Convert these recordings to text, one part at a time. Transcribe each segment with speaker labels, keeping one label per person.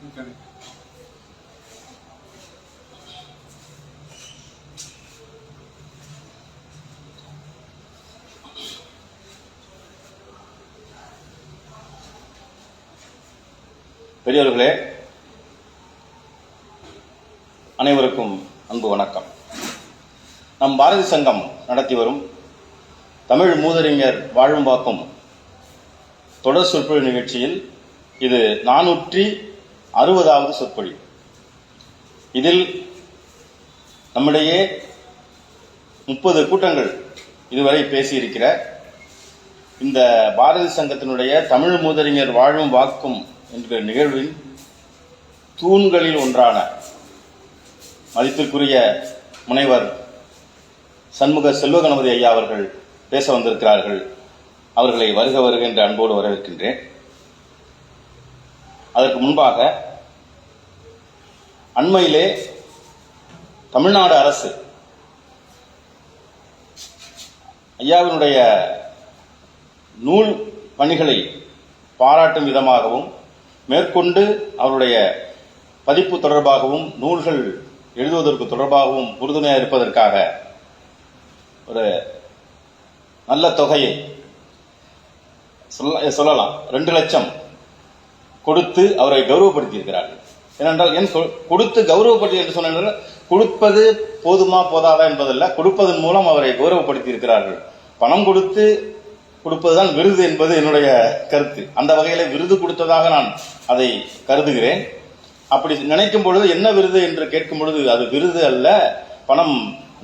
Speaker 1: பெரியவர்களே, அனைவருக்கும் அன்பு வணக்கம். நம் பாரதி சங்கம் நடத்தி வரும் தமிழ் மூதறிஞர் வாழும் வாக்கும் தொடர் சொற்பொழிவு நிகழ்ச்சியில் இது 460வது சொற்பொழிவு. இதில் நம்மிடையே 30 கூட்டங்கள் இதுவரை பேசியிருக்கிற இந்த பாரதி சங்கத்தினுடைய தமிழ் மூதறிஞர் வாழும் வாக்கும் என்ற நிகழ்வின் தூண்களில் ஒன்றான மதிப்பிற்குரிய முனைவர் சண்முக செல்வகணபதி ஐயா அவர்கள் பேச வந்திருக்கிறார்கள். அவர்களை வருக வருக என்று அன்போடு வரவேற்கின்றேன். அதற்கு முன்பாக அண்மையிலே தமிழ்நாடு அரசு ஐயாவினுடைய நூல் பணிகளை பாராட்டும் விதமாகவும் மேற்கொண்டு அவருடைய பதிப்பு தொடர்பாகவும் நூல்கள் எழுதுவதற்கு தொடர்பாகவும் உறுதுணையாக இருப்பதற்காக ஒரு நல்ல தொகையை சொல்லலாம் 2 லட்சம் கொடுத்து அவரை கௌரவப்படுத்தியிருக்கிறார்கள். ஏனென்றால் ஏன் கொடுத்து கௌரவப்படுத்தி என்று சொன்னால் கொடுப்பது போதுமா போதாதா என்பதல்ல, கொடுப்பதன் மூலம் அவரை கௌரவப்படுத்தி இருக்கிறார்கள். பணம் கொடுப்பதுதான் விருது என்பது என்னுடைய கருத்து. அந்த வகையில விருது கொடுத்ததாக நான் அதை கருதுகிறேன். அப்படி நினைக்கும் பொழுது என்ன விருது என்று கேட்கும் பொழுது அது விருது அல்ல, பணம்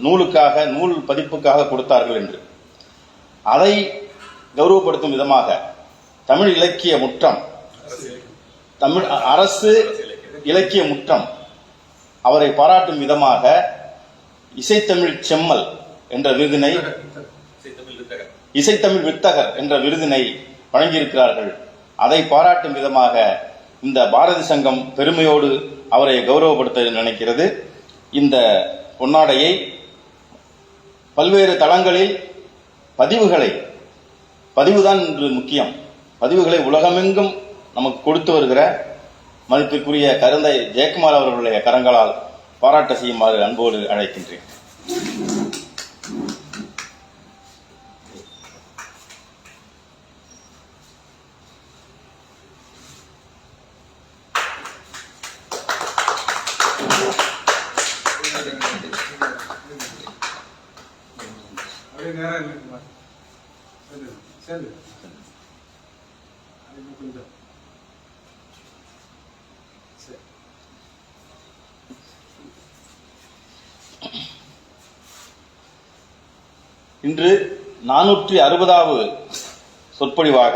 Speaker 1: நூலுக்காக நூல் பதிப்புக்காக கொடுத்தார்கள் என்று. அதை கௌரவப்படுத்தும் விதமாக தமிழ் இலக்கிய முற்றம், தமிழ் அரசு இலக்கிய முற்றம் அவரை பாராட்டும் விதமாக இசைத்தமிழ் செம்மல் என்ற விருதினை, இசைத்தமிழ் வித்தகர் என்ற விருதினை வழங்கியிருக்கிறார்கள். அதை பாராட்டும் விதமாக இந்த பாரதி சங்கம் பெருமையோடு அவரை கௌரவப்படுத்த நினைக்கிறது. இந்த பொன்னாடையை பல்வேறு தளங்களில் பதிவுதான் இன்று முக்கியம். பதிவுகளை உலகமெங்கும் நமக்கு கொடுத்து வருகிற மதிப்பிற்குரிய கருந்தை ஜெயக்குமார் அவர்களுடைய கரங்களால் பாராட்ட செய்யுமாறு அன்போடு அழைக்கின்றேன். இன்று 460வது சொற்பொழிவாக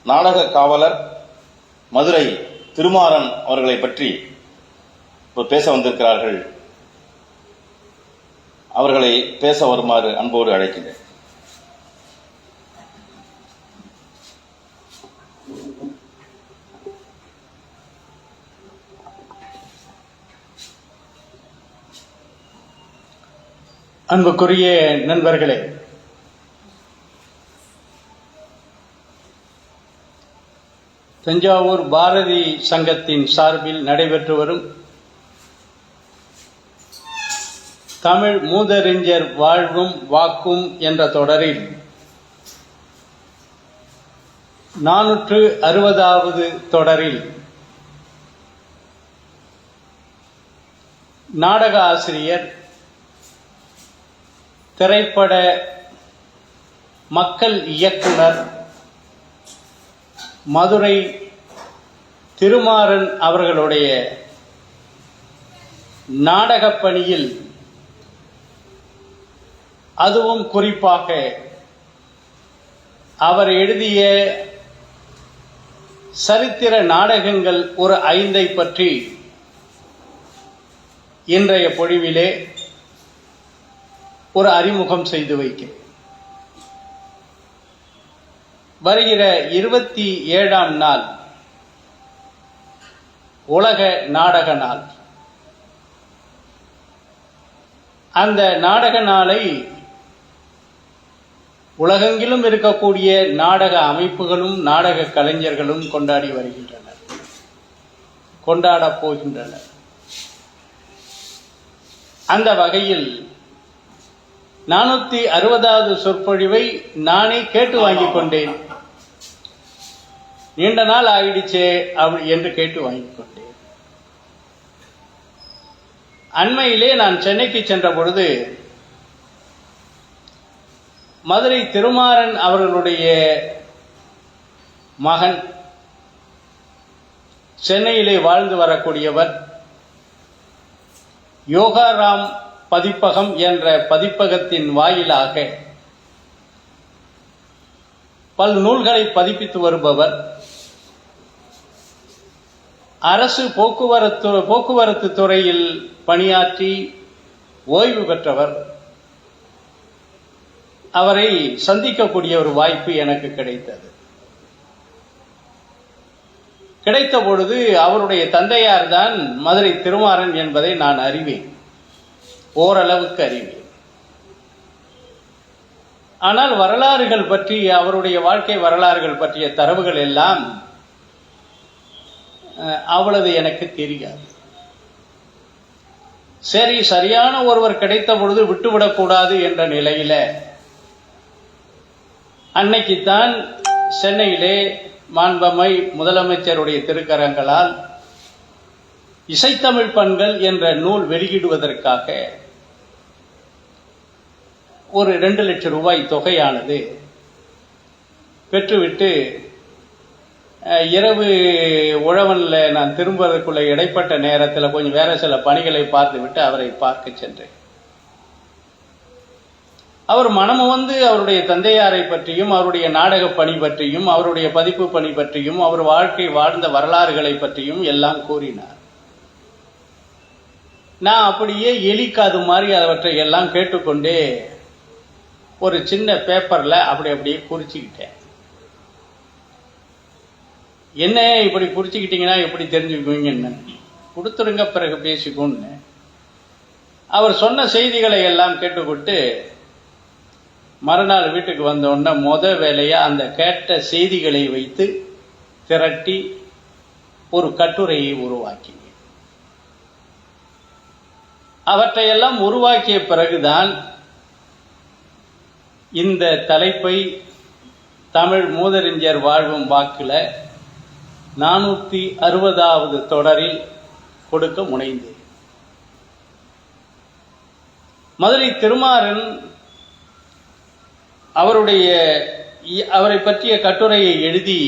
Speaker 1: நாடக காவலர் மதுரை திருமாறன் அவர்களை பற்றி பேச வந்திருக்கிறார்கள். அவர்களை பேச வருமாறு அன்போடு அழைக்கின்றேன்.
Speaker 2: அன்புக்குரிய நண்பர்களே, தஞ்சாவூர் பாரதி சங்கத்தின் சார்பில் நடைபெற்று வரும் தமிழ் மூதறிஞர் வாழ்வும் வாக்கும் என்ற தொடரில் 460வது தொடரில் நாடக ஆசிரியர், திரைப்பட மக்கள் இயக்குனர் மதுரை திருமாறன் அவர்களுடைய நாடகப் பணியில், அதுவும் குறிப்பாக அவர் எழுதிய சரித்திர நாடகங்கள் ஒரு 5 பற்றி இன்றைய பொழிவிலே ஒரு அறிமுகம் செய்து வைக்க. வருகிற 27ஆம் நாள் உலக நாடக நாள். அந்த நாடக நாளை உலகெங்கிலும் இருக்கக்கூடிய நாடக அமைப்புகளும் நாடக கலைஞர்களும் கொண்டாடி வருகின்றனர். கொண்டாடப் போகின்றனர். அந்த வகையில் 460வது சொற்பொழிவை நானே கேட்டு வாங்கிக் கொண்டேன். நீண்ட நாள் ஆயிடுச்சே என்று கேட்டு வாங்கிக் கொண்டேன். அண்மையிலே நான் சென்னைக்கு சென்ற பொழுது மதுரை திருமாறன் அவர்களுடைய மகன், சென்னையிலே வாழ்ந்து வரக்கூடியவர், யோகாராம் பதிப்பகம் என்ற பதிப்பகத்தின் வாயிலாக பல நூல்களை பதிப்பித்து வருபவர், அரசு போக்குவரத்து துறையில் பணியாற்றி ஓய்வு பெற்றவர். அவரை சந்திக்கக்கூடிய ஒரு வாய்ப்பு எனக்கு கிடைத்தது. கிடைத்த பொழுது அவருடைய தந்தையார் தான் மதுரை திருமாறன் என்பதை நான் அறிவேன், ஓரளவுக்கு அறிவேன். ஆனால் வரலாறுகள் பற்றி, அவருடைய வாழ்க்கை வரலாறுகள் பற்றிய தரவுகள் எல்லாம் அவ்வளவு எனக்கு தெரியாது. சரி, சரியான ஒருவர் கிடைத்த பொழுது விட்டுவிடக்கூடாது என்ற நிலையில அன்னைக்குத்தான் சென்னையிலே மாண்பமை முதலமைச்சருடைய திருக்கரங்களால் இசைத்தமிழ் பண்கள் என்ற நூல் வெளியிடுவதற்காக ஒரு 2 லட்சம் ரூபாய் தொகையானது பெற்றுவிட்டு இரவு உழவனில் நான் திரும்புவதற்குள்ள இடைப்பட்ட நேரத்தில் கொஞ்சம் வேற சில பணிகளை பார்த்துவிட்டு அவரை பார்க்க சென்றேன். அவர் மனமும் வந்து அவருடைய தந்தையாரை பற்றியும், அவருடைய நாடக பணி பற்றியும், அவருடைய பதிப்பு பணி பற்றியும், அவர் வாழ்க்கை வாழ்ந்த வரலாறுகளை பற்றியும் எல்லாம் கூறினார். நான் அப்படியே எலிக்காது மாதிரி அவற்றை எல்லாம் கேட்டுக்கொண்டே ஒரு சின்ன பேப்பர்ல அப்படியே குறிச்சுக்கிட்டேன். என்ன இப்படி குறிச்சுக்கிட்டீங்கன்னா எப்படி தெரிஞ்சுக்குவீங்கன்னு, கொடுத்துருங்க பிறகு பேசிக்கோன்னு. அவர் சொன்ன செய்திகளை எல்லாம் கேட்டுக்கொண்டு மறுநாள் வீட்டுக்கு வந்தோடனே வேலையா அந்த கேட்ட செய்திகளை வைத்து திரட்டி ஒரு கட்டுரையை உருவாக்கினேன். அவற்றையெல்லாம் உருவாக்கிய பிறகுதான் இந்த தலைப்பை தமிழ் மூதறிஞர் வாழ்வும் வாக்குல 460வது தொடரில் கொடுக்க முனைந்தேன். மதுரை திருமாறன் அவரை பற்றிய கட்டுரையை எழுதி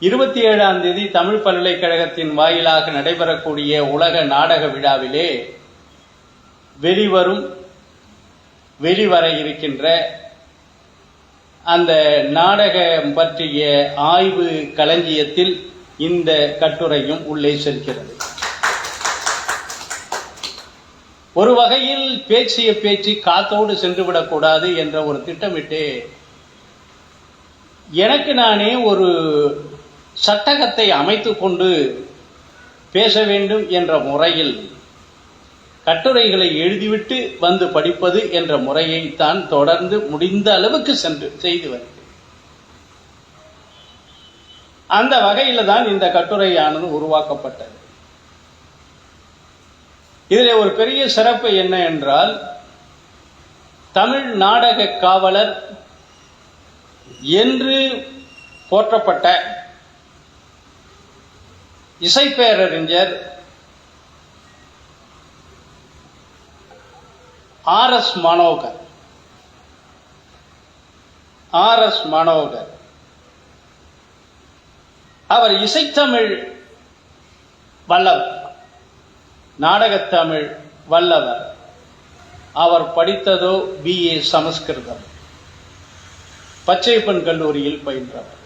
Speaker 2: 27ஆம் தேதி தமிழ் பல்கலைக்கழகத்தின் வாயிலாக நடைபெறக்கூடிய உலக நாடக விழாவிலே வெளிவர இருக்கின்ற அந்த நாடகம் பற்றிய ஆய்வு களஞ்சியத்தில் இந்த கட்டுரையும் உள்ளே செல்கிறது. ஒரு வகையில் பேச்சிய பேச்சு காத்தோடு சென்றுவிடக்கூடாது என்ற ஒரு திட்டமிட்டு எனக்கு நானே ஒரு சட்டகத்தை அமைத்துக் கொண்டு பேச வேண்டும் என்ற முறையில் கட்டுரைகளை எழுதிவிட்டு வந்து படிப்பது என்ற முறையை தான் தொடர்ந்து முடிந்த அளவுக்கு செய்து வருகிறேன். அந்த வகையில் தான் இந்த கட்டுரையானது உருவாக்கப்பட்டது. இதில் ஒரு பெரிய சிறப்பு என்ன என்றால், தமிழ் நாடக காவலர் என்று போற்றப்பட்ட இசைப்பேரறிஞர் ஆர்.எஸ். மனோகர் அவர் இசைத்தமிழ் வல்லவர், நாடகத்தமிழ் வல்லவர். அவர் படித்ததோ BA சமஸ்கிருதம், பச்சையப்பன் கல்லூரியில் பயின்றவர்,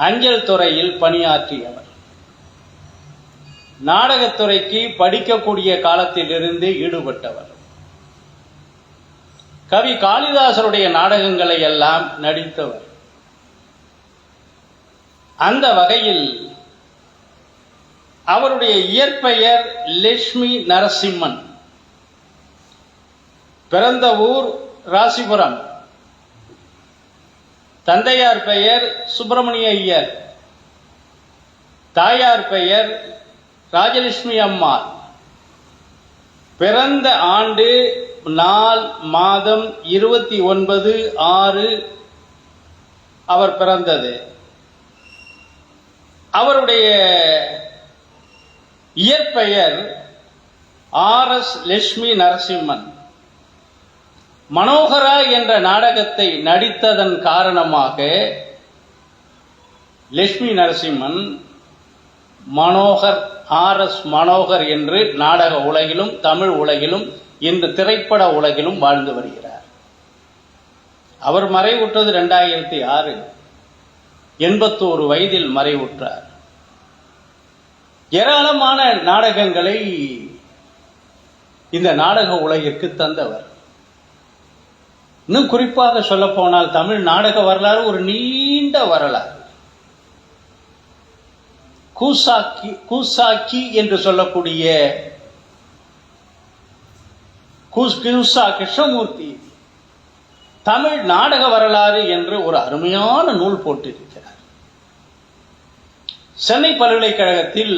Speaker 2: அஞ்சல் துறையில் பணியாற்றியவர், நாடகத்துறைக்கு படிக்கக்கூடிய காலத்திலிருந்து ஈடுபட்டவர், கவி காளிதாசருடைய நாடகங்களை எல்லாம் நடித்தவர். அந்த வகையில் அவருடைய இயற்பெயர் லட்சுமி நரசிம்மன், பிறந்த ஊர் ராசிபுரம், தந்தையார் பெயர் சுப்பிரமணிய ஐயர், தாயார் பெயர் ராஜலட்சுமி அம்மாள். பிறந்த ஆண்டு நாள் மாதம் 29/6 அவர் பிறந்தது. அவருடைய இயற்பெயர் RS லட்சுமி நரசிம்மன். மனோகரா என்ற நாடகத்தை நடித்ததன் காரணமாக லட்சுமி நரசிம்மன் மனோகர், RS மனோகர் என்று நாடக உலகிலும் தமிழ் உலகிலும் இன்று திரைப்பட உலகிலும் வாழ்ந்து வருகிறார். அவர் மறைவுற்றது 2006, 81 வயதில் மறைவுற்றார். ஏராளமான நாடகங்களை இந்த நாடக உலகிற்கு தந்தவர். இன்னும் குறிப்பாக சொல்ல போனால் தமிழ் நாடக வரலாறு ஒரு நீண்ட வரலாறு. கூசாக்கி என்று சொல்லக்கூடிய கூசா கிருஷ்ணமூர்த்தி தமிழ் நாடக வரலாறு என்று ஒரு அருமையான நூல் போட்டிருக்கிறார். சென்னை பல்கலைக்கழகத்தில்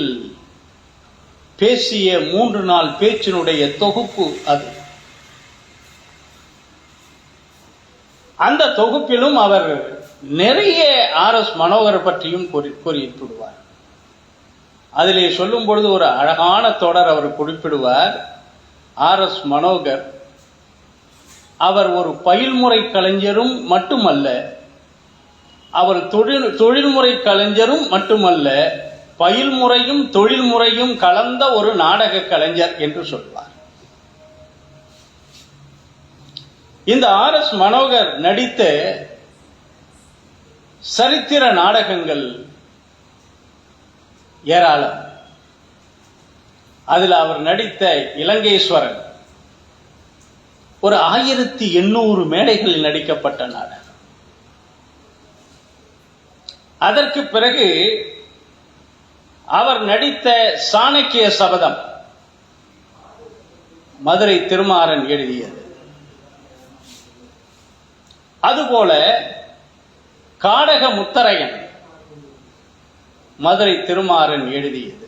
Speaker 2: பேசிய 3 நாள் பேச்சினுடைய தொகுப்பு அது. அந்த தொகுப்பிலும் அவர் நிறைய RS மனோகர் பற்றியும் குறிப்பிடுவார். அதிலே சொல்லும் பொழுது ஒரு அழகான தொடர் அவர் குறிப்பிடுவார். RS மனோகர் அவர் ஒரு பயில்முறை கலைஞரும் மட்டுமல்ல, அவர் தொழில்முறை கலைஞரும் மட்டுமல்ல, பயில்முறையும் தொழில்முறையும் கலந்த ஒரு நாடக கலைஞர் என்று சொல்வார். இந்த RS மனோகர் நடித்த சரித்திர நாடகங்கள் ஏராளம். அதில் அவர் நடித்த இலங்கேஸ்வரன் ஒரு 1800 மேடைகளில் நடிக்கப்பட்ட நாடகம். அதற்கு பிறகு அவர் நடித்த சாணக்கிய சபதம் மதுரை திருமாறன் எழுதியது. அதுபோல காடக முத்தரையன் மதுரை திருமாறன் எழுதியது.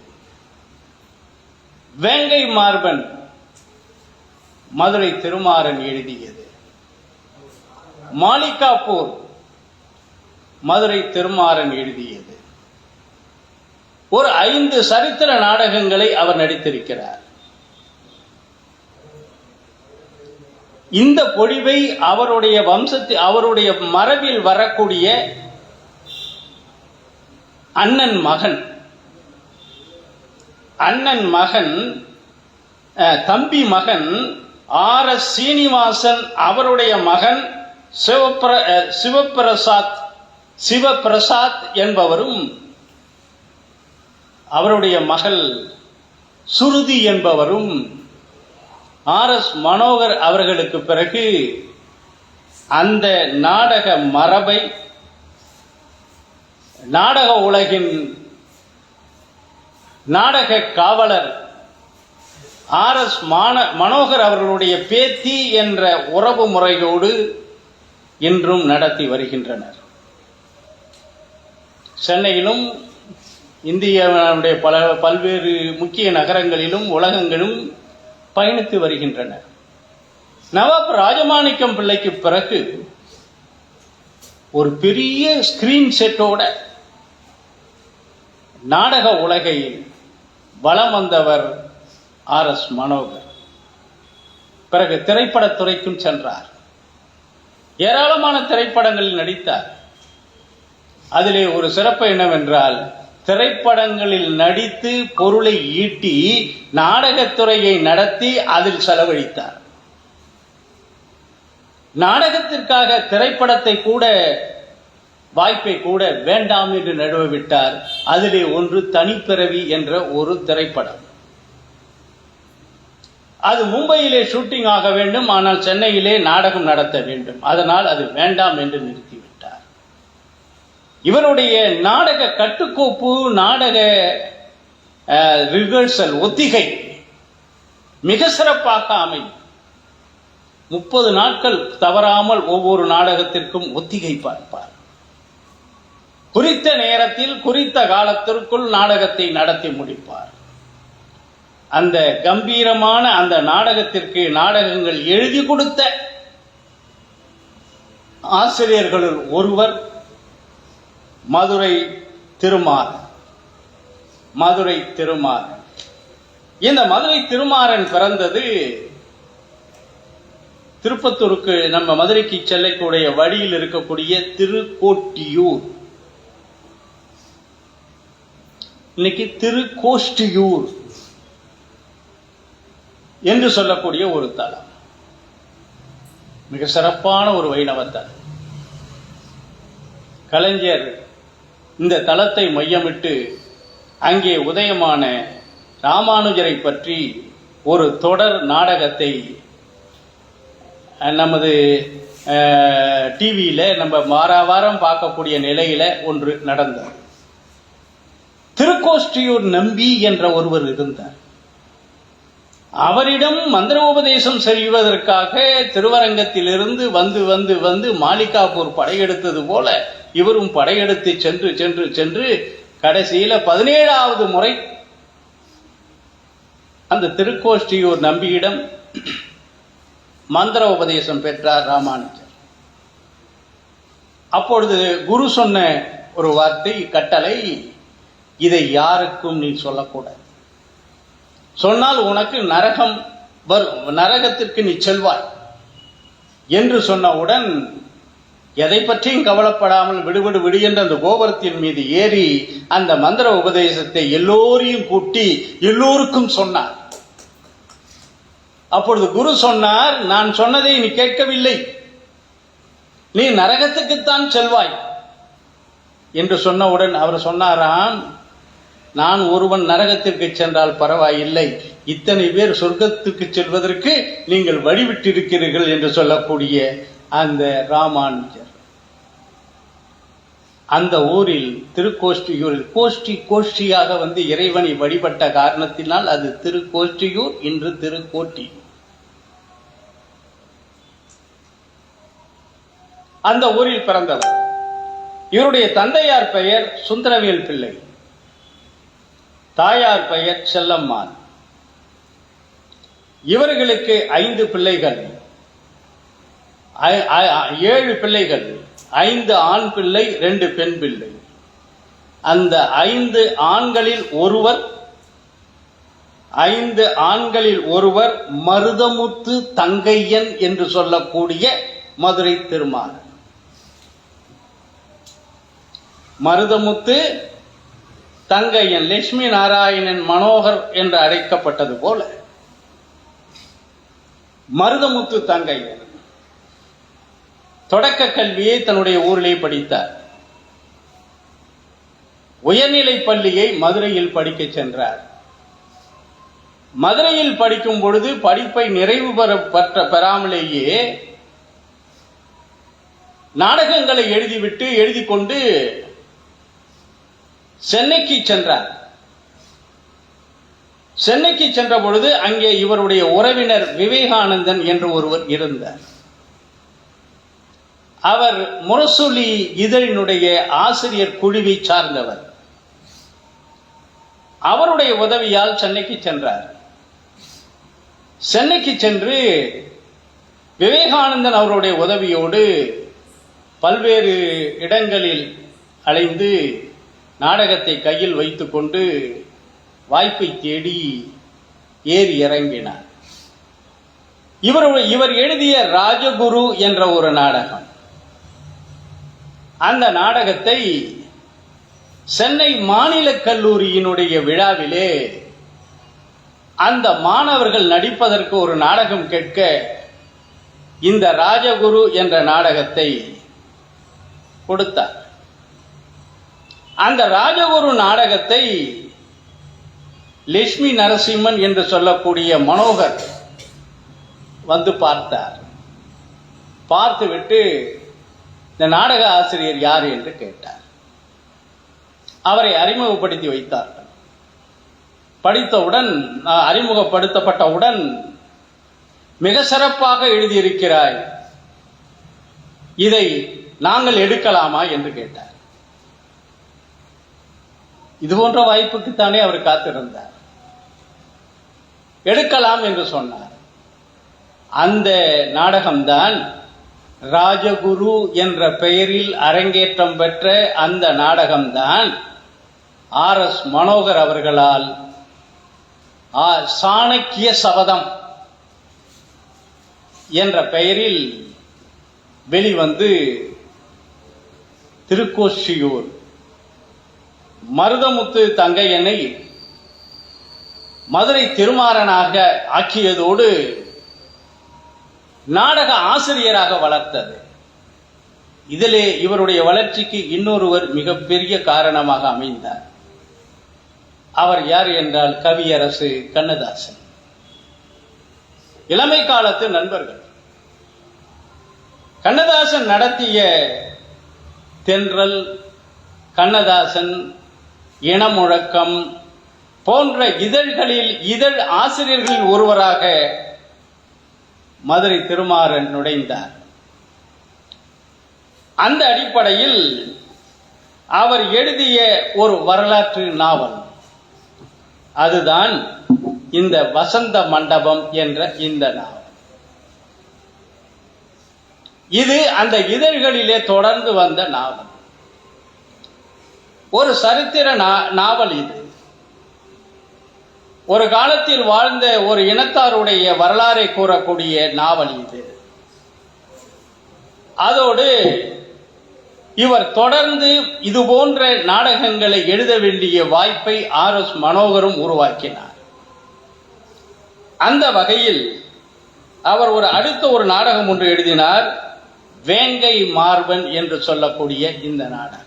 Speaker 2: வேங்கை மார்பன் மதுரை திருமாறன் எழுதியது. மாளிகாப்பூர் மதுரை திருமாறன் எழுதியது. ஒரு 5 சரித்திர நாடகங்களை அவர் நடித்திருக்கிறார். இந்த பொழிவை அவருடைய அவருடைய மரபில் வரக்கூடிய அண்ணன் மகன் தம்பி மகன் RS சீனிவாசன், அவருடைய மகன் சிவபிரசாத் என்பவரும், அவருடைய மகள் சுருதி என்பவரும் RS மனோகர் அவர்களுக்கு பிறகு அந்த நாடக மரபை நாடக உலகின் நாடக காவலர் RS மனோகர் அவர்களுடைய பேத்தி என்ற உறவு முறையோடு இன்றும் நடத்தி வருகின்றனர். சென்னையிலும் இந்தியாவுடைய பல்வேறு முக்கிய நகரங்களிலும் உலகங்களும் பயணித்து வருகின்றனர். நவாப் ராஜமாணிக்கம் பிள்ளைக்கு பிறகு ஒரு பெரிய ஸ்கிரீன் செட்டோட நாடக உலகை வலம் வந்தவர் RS மனோகர். பிறகு திரைப்படத்துறைக்கும் சென்றார். ஏராளமான திரைப்படங்களில் நடித்தார். அதிலே ஒரு சிறப்பு என்னவென்றால், திரைப்படங்களில் நடித்து பொருளை ஈட்டி நாடகத்துறையை நடத்தி அதில் செலவழித்தார். நாடகத்திற்காக திரைப்படத்தை கூட வாய்ப்பை கூட வேண்டாம் என்று நடுவ விட்டார். அதிலே ஒன்று தனிப்பிறவி என்ற ஒரு திரைப்படம். அது மும்பையிலே ஷூட்டிங் ஆக வேண்டும், ஆனால் சென்னையிலே நாடகம் நடத்த வேண்டும். அதனால் அது வேண்டாம் என்று நிறுத்திவிட்டார். இவருடைய நாடக கட்டுக்கோப்பு, நாடக ரிஹர்சல், ஒத்திகை மிக சிறப்பாக அமையும். 30 நாட்கள் தவறாமல் ஒவ்வொரு நாடகத்திற்கும் ஒத்திகை பார்ப்பார். குறித்த நேரத்தில் குறித்த காலத்திற்குள் நாடகத்தை நடத்தி முடிப்பார். அந்த கம்பீரமான அந்த நாடகத்திற்கு நாடகங்கள் எழுதி கொடுத்த ஆசிரியர்களுள் ஒருவர் மதுரை திருமாறன். மதுரை திருமாறன். இந்த மதுரை திருமாறன் பிறந்தது திருப்பத்தூருக்கு, நம்ம மதுரைக்கு செல்லக்கூடிய வழியில் இருக்கக்கூடிய திருக்கோட்டியூர், இன்னைக்கு திருக்கோஷ்டியூர் என்று சொல்லக்கூடிய ஒரு தலம். மிக சிறப்பான ஒரு வைணவ தலம். கலைஞர் இந்த தலத்தை மையமிட்டு அங்கே உதயமான ராமானுஜரை பற்றி ஒரு தொடர் நாடகத்தை நமது டிவியில நம்ம வாரம் பார்க்கக்கூடிய நிலையில ஒன்று நடந்தது. திருக்கோஷ்டியூர் நம்பி என்ற ஒருவர் இருந்தார். அவரிடம் மந்திரோபதேசம் செய்வதற்காக திருவரங்கத்திலிருந்து வந்து வந்து வந்து மாளிகாப்பூர் படையெடுத்தது போல இவரும் படையெடுத்து சென்று சென்று சென்று கடைசியில 17வது முறை அந்த திருக்கோஷ்டியூர் நம்பியிடம் மந்திர உபதேசம் பெற்றார் ராமானுஜர். அப்பொழுது குரு சொன்ன ஒரு வார்த்தை, கட்டளை, இதை யாருக்கும் நீ சொல்லக்கூடாது. சொன்னால் உனக்கு நரகம் வரும், நரகத்திற்கு நீ செல்வாய் என்று சொன்னவுடன் எதை பற்றியும் கவலைப்படாமல் விடுவிடு விடு என்ற அந்த கோபுரத்தின் மீது ஏறி அந்த மந்திர உபதேசத்தை எல்லோரையும் கூட்டி எல்லோருக்கும் சொன்னார். அப்பொழுது குரு சொன்னார், நான் சொன்னதை நீ கேட்கவில்லை, நீ நரகத்துக்குத்தான் செல்வாய் என்று சொன்னவுடன் அவர் சொன்னாராம், நான் ஒருவன் நரகத்திற்கு சென்றால் பரவாயில்லை, இத்தனை பேர் சொர்க்கத்துக்கு செல்வதற்கு நீங்கள் வழிவிட்டிருக்கிறீர்கள் என்று சொல்லக்கூடிய அந்த ராமானுஜர். அந்த ஊரில் திருக்கோஷ்டியூரில் கோஷ்டியாக வந்து இறைவனை வழிபட்ட காரணத்தினால் அது திருக்கோஷ்டியூர், இன்று திருக்கோட்டி. அந்த ஊரில் பிறந்தவர். இவருடைய தந்தையார் பெயர் சுந்தரவேல் பிள்ளை, தாயார் பெயர் செல்லம்மாள். இவர்களுக்கு 5 பிள்ளைகள், 7 பிள்ளைகள், 5 ஆண் பிள்ளை, 2 பெண் பிள்ளை. அந்த 5 ஆண்களில் ஒருவர் மருதமுத்து தங்கையன் என்று சொல்லக்கூடிய மதுரை திருமாறன். மருதமுத்து தங்கையன், லட்சுமி நாராயணன் மனோகர் என்று அழைக்கப்பட்டது போல மருதமுத்து தங்கையன் தொடக்க கல்வியை தன்னுடைய ஊரிலே படித்தார். உயர்நிலை பள்ளியை மதுரையில் படிக்க சென்றார். மதுரையில் படிக்கும் பொழுது படிப்பை நிறைவு பெறாமலேயே நாடகங்களை எழுதி கொண்டு சென்னைக்கு சென்றார். சென்னைக்கு சென்ற பொழுது அங்கே இவருடைய உறவினர் விவேகானந்தன் என்று ஒருவர் இருந்தார். அவர் முரசொலி இதழினுடைய ஆசிரியர் குழுவை சார்ந்தவர். அவருடைய உதவியால் சென்னைக்கு சென்றார். சென்னைக்கு சென்று விவேகானந்தன் அவருடைய உதவியோடு பல்வேறு இடங்களில் அலைந்து நாடகத்தை கையில் வைத்துக்கொண்டு வாய்ப்பை தேடி ஏறி இறங்கினார். இவர் எழுதிய ராஜகுரு என்ற ஒரு நாடகம். அந்த நாடகத்தை சென்னை மாநில கல்லூரியினுடைய விழாவிலே அந்த மாணவர்கள் நடிப்பதற்கு ஒரு நாடகம் கேட்க இந்த ராஜகுரு என்ற நாடகத்தை கொடுத்தார். அந்த ராஜகுரு நாடகத்தை லட்சுமி நரசிம்மன் என்று சொல்லக்கூடிய மனோகர் வந்து பார்த்தார். பார்த்துவிட்டு இந்த நாடக ஆசிரியர் யார் என்று கேட்டார். அவரை அறிமுகப்படுத்தி வைத்தார்கள். அறிமுகப்படுத்தப்பட்டவுடன் மிக சிறப்பாக எழுதியிருக்கிறாய், இதை நாங்கள் எடுக்கலாமா என்று கேட்டார். இது போன்ற வாய்ப்புக்குத்தானே அவர் காத்திருந்தார். எடுக்கலாம் என்று சொன்னார். அந்த நாடகம்தான் ராஜகுரு என்ற பெயரில் அரங்கேற்றம் பெற்ற அந்த நாடகம்தான் RS மனோகர் அவர்களால் சாணக்கிய சபதம் என்ற பெயரில் வெளிவந்து திருக்கோஷ்டியூர் மருதமுத்து தங்கையனை மதுரை திருமாறனாக ஆக்கியதோடு நாடக ஆசிரியராக வளர்த்தது. இதிலே இவருடைய வளர்ச்சிக்கு இன்னொருவர் மிகப்பெரிய காரணமாக அமைந்தார். அவர் யார் என்றால் கவியரசு கண்ணதாசன். இளமை காலத்து நண்பர்கள். கண்ணதாசன் நடத்திய தென்றல், கண்ணதாசன், இனமுழக்கம் போன்ற இதழ்களில் இதழ் ஆசிரியர்களில் ஒருவராக மதுரை திருமாறன் நுழைந்தார். அந்த அடிப்படையில் அவர் எழுதிய ஒரு வரலாற்று நாவல், அதுதான் இந்த வசந்த மண்டபம் என்ற இந்த நாவல். இது அந்த இதழ்களிலே தொடர்ந்து வந்த நாவல். ஒரு சரித்திர நாவல் இது. ஒரு காலத்தில் வாழ்ந்த ஒரு இனத்தாருடைய வரலாறை கூறக்கூடிய நாவல் இது. அதோடு இவர் தொடர்ந்து இது போன்ற நாடகங்களை எழுத வேண்டிய வாய்ப்பை RS மனோகரும் உருவாக்கினார். அந்த வகையில் அவர் அடுத்த ஒரு நாடகம் ஒன்று எழுதினார், வேங்கை மார்பன் என்று சொல்லக்கூடிய இந்த நாடகம்.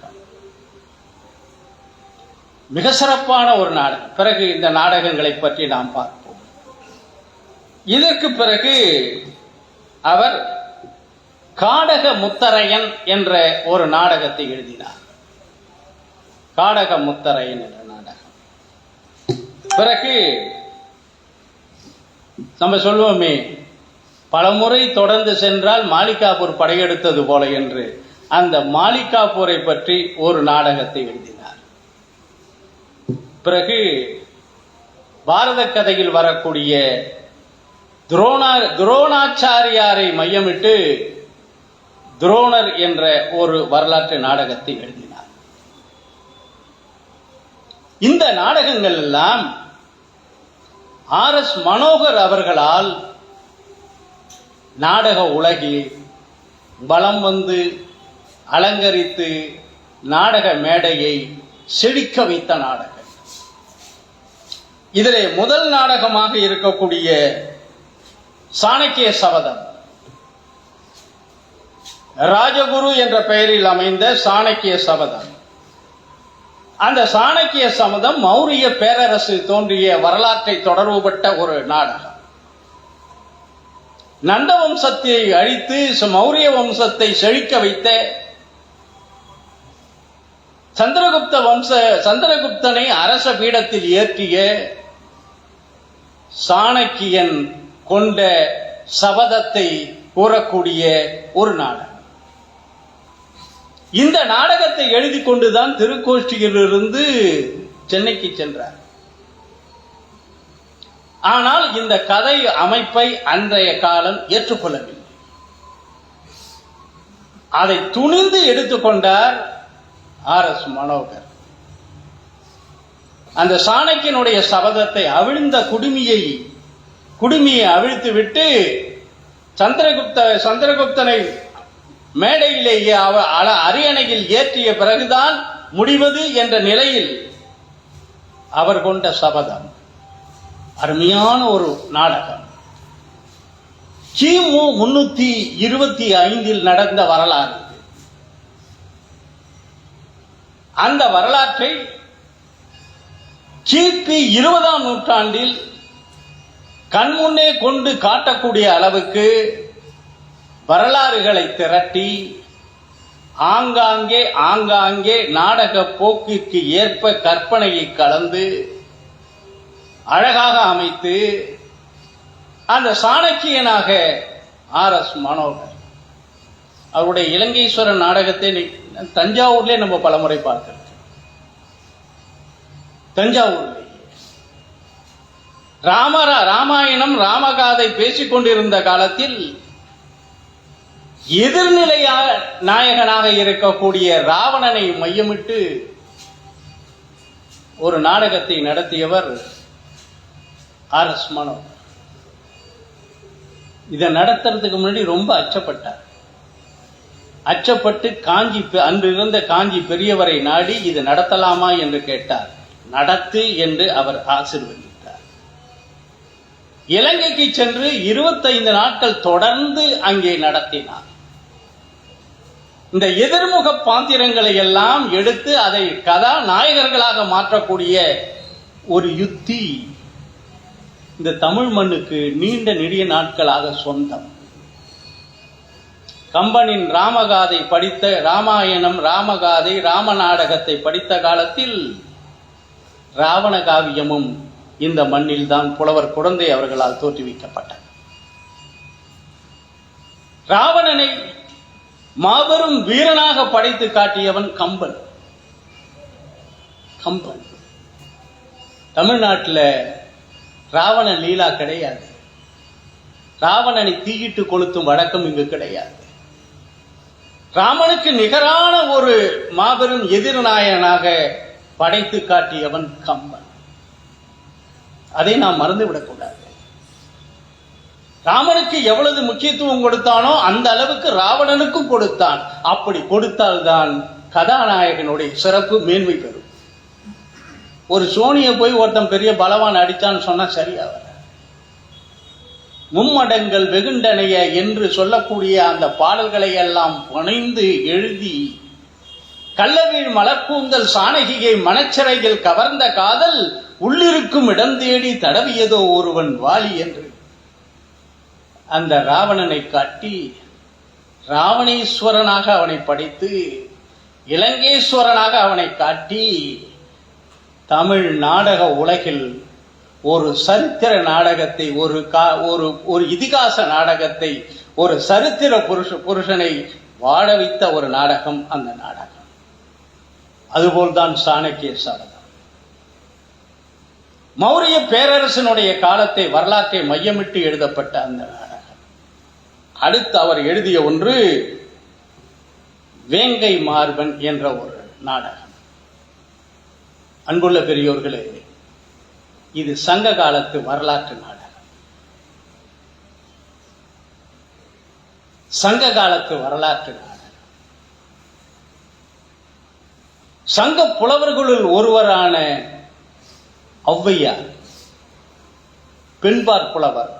Speaker 2: மிக சிறப்பான ஒரு நாடகம். பிறகு இந்த நாடகங்களை பற்றி நாம் பார்ப்போம். இதற்கு பிறகு அவர் காடக முத்தரையன் என்ற ஒரு நாடகத்தை எழுதினார். காடக முத்தரையன் என்ற நாடகம். பிறகு நம்ம சொல்வோமே, பலமுறை தொடர்ந்து சென்றால் மாலிகாப்பூர் படையெடுத்தது போல என்று, அந்த மாலிகாப்பூரை பற்றி ஒரு நாடகத்தை எழுதினார். பிறகு பாரத கதையில் வரக்கூடிய துரோணாச்சாரியாரை மையமிட்டு துரோணர் என்ற ஒரு வரலாற்று நாடகத்தை எழுதினார். இந்த நாடகங்கள் எல்லாம் RS மனோகர் அவர்களால் நாடக உலகில் வலம் வந்து அலங்கரித்து நாடக மேடையை செழிக்க வைத்த நாடகம். இதிலே முதல் நாடகமாக இருக்கக்கூடிய சாணக்கிய சபதம், ராஜகுரு என்ற பெயரில் அமைந்த சாணக்கிய சபதம். அந்த சாணக்கிய சபதம் மௌரிய பேரரசு தோன்றிய வரலாற்றை தொடர்புபட்ட ஒரு நாடகம். நந்த வம்சத்தை அழித்து மௌரிய வம்சத்தை செழிக்க வைத்த சந்திரகுப்தனை அரச பீடத்தில் ஏற்றிய சாணக்கியன் கொண்ட சபதத்தை கூறக்கூடிய ஒரு நாடகம். இந்த நாடகத்தை எழுதி கொண்டுதான் திருக்கோஷ்டியிலிருந்து சென்னைக்கு சென்றார். ஆனால் இந்த கதை அமைப்பை அன்றைய காலம் ஏற்றுக்கொள்ளவில்லை. அதை துணிந்து எடுத்துக்கொண்டார் RS மனோகர். அந்த சாணக்கியனுடைய சபதத்தை அவிழ்ந்த குடுமியை அவிழ்த்து விட்டு சந்திரகுப்தனை மேடையிலேயே அரியணையில் ஏற்றிய பிறகுதான் முடிவது என்ற நிலையில் அவர் கொண்ட சபதம் அருமையான ஒரு நாடகம். கிமு 325 நடந்த வரலாறு. அந்த வரலாற்றை கிபி 20ஆம் நூற்றாண்டில் கண்முன்னே கொண்டு காட்டக்கூடிய அளவுக்கு வரலாறுகளை திரட்டி ஆங்காங்கே நாடக போக்கிற்கு ஏற்ப கற்பனையை கலந்து அழகாக அமைத்து அந்த சாணக்கியனாக RS மனோகர். அவருடைய இலங்கேஸ்வரன் நாடகத்தை தஞ்சாவூர்லேயே நம்ம பலமுறை பார்க்கிறோம். தஞ்சாவூர் ராமாயணம் ராமகாதை பேசிக் கொண்டிருந்த காலத்தில் எதிர்நிலை நாயகனாக இருக்கக்கூடிய ராவணனை மையமிட்டு ஒரு நாடகத்தை நடத்தியவர் RS மனோ. இதை நடத்துறதுக்கு முன்னாடி ரொம்ப அச்சப்பட்டார். அச்சப்பட்டு அன்று இருந்த காஞ்சி பெரியவரை நாடி இது நடத்தலாமா என்று கேட்டார். நடத்து என்று அவர் ஆசீர்வதித்தார். இலங்கைக்கு சென்று 25 நாட்கள் தொடர்ந்து அங்கே நடத்தினார். இந்த எதிர்முக பாத்திரங்களை எல்லாம் எடுத்து அதை கதாநாயகர்களாக மாற்றக்கூடிய ஒரு யுத்தி இந்த தமிழ் மண்ணுக்கு நீண்ட நெடிய நாட்களாக சொந்தம். கம்பனின் ராமகாதை படித்த ராமாயணம் ராமகாதை ராம நாடகத்தை படித்த காலத்தில் ராவண காவியமும் இந்த மண்ணில் தான் புலவர் குடந்தை அவர்களால் தோற்றுவிக்கப்பட்டது. ராவணனை மாபெரும் வீரனாக படைத்து காட்டியவன் கம்பன். தமிழ்நாட்டில் ராவண லீலா கிடையாது. ராவணனை தீயிட்டு கொளுத்தும் வழக்கம் இங்கு கிடையாது. ராமனுக்கு நிகரான ஒரு மாபெரும் எதிர்நாயகனாக படைத்து காட்டியவன் கம்பன். அதை நாம் மறந்துவிடக்கூடாது. ராமனுக்கு எவ்வளவு முக்கியத்துவம் கொடுத்தானோ அந்த அளவுக்கு ராவணனுக்கும் கொடுத்தான். அப்படி கொடுத்தால்தான் கதாநாயகனுடைய சிறப்பு மேன்மை பெறும். ஒரு சோனியை போய் ஒருத்தன் பெரிய பலவான் அடிச்சான்னு சொன்னா சரியா வர. மும்மடங்கள் வெகுண்டனைய என்று சொல்லக்கூடிய அந்த பாடல்களை எல்லாம் புனைந்து எழுதி கள்ளவீழ் மலர்க்கூந்தல் சாணகியை மனச்சிறையில் கவர்ந்த காதல் உள்ளிருக்கும் இடம் தேடி தடவியதோ ஒருவன் வாலி என்று அந்த ராவணனை காட்டி ராவணேஸ்வரனாக அவனை படைத்து இலங்கேஸ்வரனாக அவனை காட்டி தமிழ் நாடக உலகில் ஒரு சரித்திர நாடகத்தை ஒரு இதிகாச நாடகத்தை ஒரு சரித்திர புருஷனை வாழ வைத்த ஒரு நாடகம் அந்த நாடகம். அதுபோல்தான் சாணக்கிய சபதம். மௌரிய பேரரசனுடைய காலத்தை வரலாற்றை மையமிட்டு எழுதப்பட்ட அந்த நாடகம். அடுத்து அவர் எழுதிய ஒன்று வேங்கை மார்பன் என்ற ஒரு நாடகம். அன்புள்ள பெரியோர்களே, இது சங்க காலத்து வரலாற்று நாடகம். சங்க காலத்து வரலாற்று நாடகம். சங்க புலவர்களுள் ஒருவரான ஔவையார், பெண்பார் புலவர்,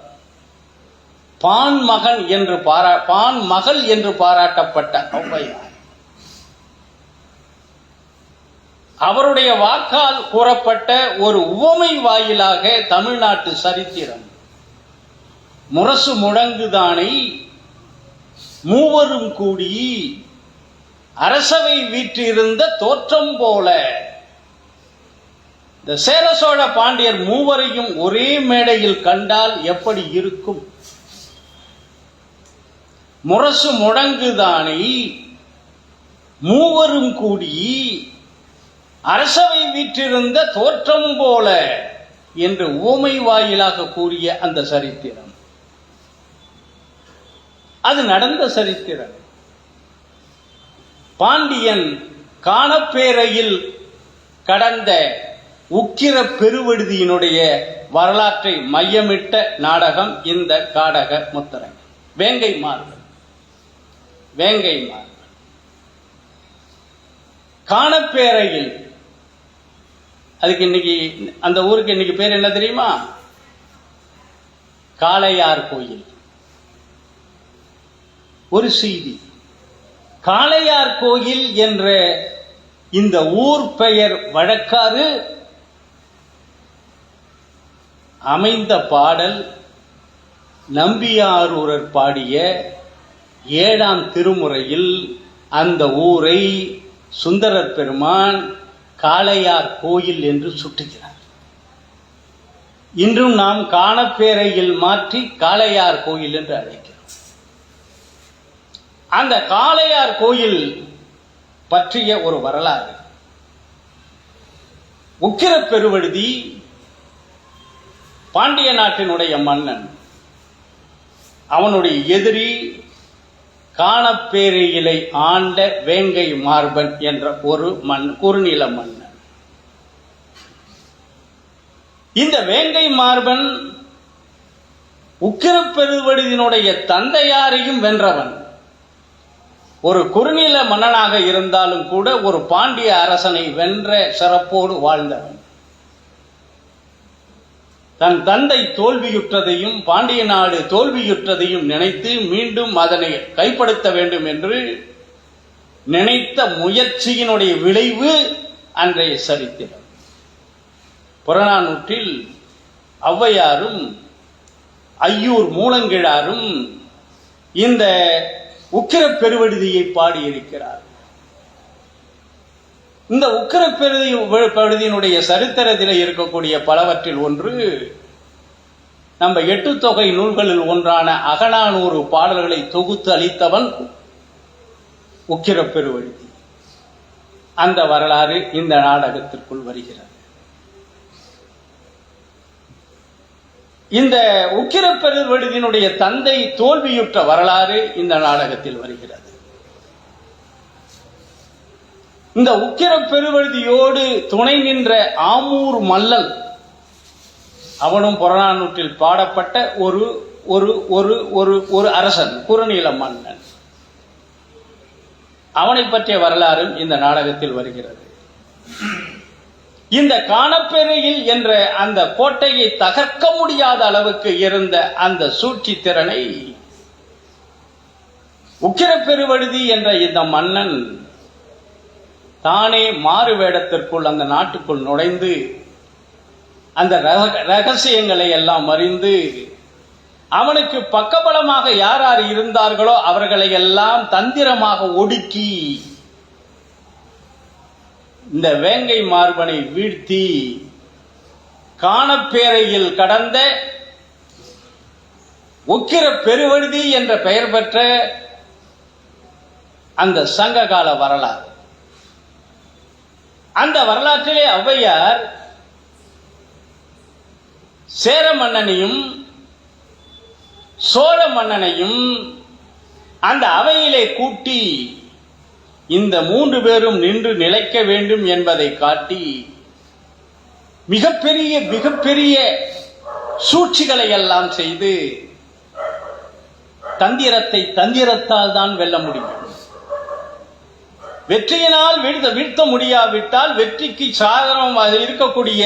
Speaker 2: பான் மகள் என்று பாராட்டப்பட்ட ஔவையார், அவருடைய வாக்கால் கூறப்பட்ட ஒரு உவமை வாயிலாக தமிழ்நாட்டு சரித்திரம் முரசு முழங்குதானை மூவரும் கூடி அரசவை வீற்றிருந்த தோற்றம் போல, இந்த சேர சோழ பாண்டியர் மூவரையும் ஒரே மேடையில் கண்டால் எப்படி இருக்கும்? முரசு முழங்குதானை மூவரும் கூடி அரசவை வீற்றிருந்த தோற்றம் போல என்று உவமை வாயிலாக கூறிய அந்த சரித்திரம், அது நடந்த சரித்திரம். பாண்டியன் காணப்பேரையில் கடந்த உக்கிர பெருவெடுதியினுடைய வரலாற்றை மையமிட்ட நாடகம் இந்த காடக முத்தரை. வேங்கை மார்பன். காணப்பேரையில், அதுக்கு இன்னைக்கு அந்த ஊருக்கு இன்னைக்கு பேர் என்ன தெரியுமா? காளையார் கோயில். ஒரு செய்தி, காளையார் கோயில் என்ற இந்த ஊர் பெயர் வழக்காறு அமைந்த பாடல் நம்பியாரூரர் பாடிய 7ஆம் திருமுறையில் அந்த ஊரை சுந்தரர் பெருமான் காளையார் கோயில் என்று சுட்டுகிறார். இன்றும் நாம் காணப்பேரையில் மாற்றி காளையார் கோயில் என்று அழைக்கிறோம். அந்த காளையார் கோயில் பற்றிய ஒரு வரலாறு. உக்கிர பெருவழுதி பாண்டிய நாட்டினுடைய மன்னன். அவனுடைய எதிரி காணப்பேரியிலை ஆண்ட வேங்கை மார்பன் என்ற ஒரு குறுநில மன்னன். இந்த வேங்கை மார்பன் உக்கிர பெருவழுதியினுடைய தந்தையாரையும் வென்றவன். ஒரு குறுநில மன்னனாக இருந்தாலும் கூட ஒரு பாண்டிய அரசனை வென்ற சிறப்போடு வாழ்ந்தவன். தன் தந்தை தோல்வியுற்றதையும் பாண்டிய நாடு தோல்வியுற்றதையும் நினைத்து மீண்டும் அதனை கைப்படுத்த வேண்டும் என்று நினைத்த முயற்சியினுடைய விளைவு அன்றைய சரித்திரம். புறநானூற்றில் ஔவையாரும் ஐயூர் மூலங்கிழாரும் இந்த உக்கிர பெருவழுதியை பாடியிருக்கிறார். இந்த உக்கிர பெருவழுதியினுடைய சரித்திரத்தில் இருக்கக்கூடிய பலவற்றில் ஒன்று, நம்ம 8 தொகை நூல்களில் ஒன்றான அகநானூறு பாடல்களை தொகுத்து அளித்தவன் உக்கிர பெருவழுதி. அந்த வரலாறு இந்த நாடகத்திற்குள் வருகிறது. இந்த உக்கிர பெருவழுதியினுடைய தந்தை தோல்வியுற்ற வரலாறு இந்த நாடகத்தில் வருகிறது. இந்த உக்கிர பெருவழுதியோடு துணை நின்ற ஆமூர் மல்லல், அவனும் புறநானூற்றில் பாடப்பட்ட ஒரு ஒரு ஒரு ஒரு ஒரு அரசன், குறுநில மன்னன். அவனை பற்றிய வரலாறும் இந்த நாடகத்தில் வருகிறது. இந்த காணப்பெருயில் என்ற அந்த கோட்டையை தகர்க்க முடியாத அளவுக்கு இருந்த அந்த சூழ்ச்சி திறனை உக்கிர பெருவழுதி என்ற இந்த மன்னன் தானே மாறு வேடத்திற்குள் அந்த நாட்டுக்குள் நுழைந்து அந்த ரகசியங்களை எல்லாம் அறிந்து அவனுக்கு பக்கபலமாக யார் யார் இருந்தார்களோ அவர்களை எல்லாம் தந்திரமாக ஒடுக்கி இந்த வேங்கை மார்பனை வீழ்த்தி காணப்பேரையில் கடந்த உக்கிர பெருவழுதி என்ற பெயர் பெற்ற அந்த சங்ககால வரலாறு. அந்த வரலாற்றிலே ஔவையார் சேர மன்னனையும் சோழ மன்னனையும் அந்த அவையிலே கூட்டி இந்த 3 பேரும் நின்று நிலைக்க வேண்டும் என்பதை காட்டி மிகப்பெரிய மிகப்பெரிய சூழ்ச்சிகளை எல்லாம் செய்து தந்திரத்தை தந்திரத்தால் தான் வெல்ல முடியும். வெற்றியினால் வீழ்த்த முடியாவிட்டால் வெற்றிக்கு சாதனமாக இருக்கக்கூடிய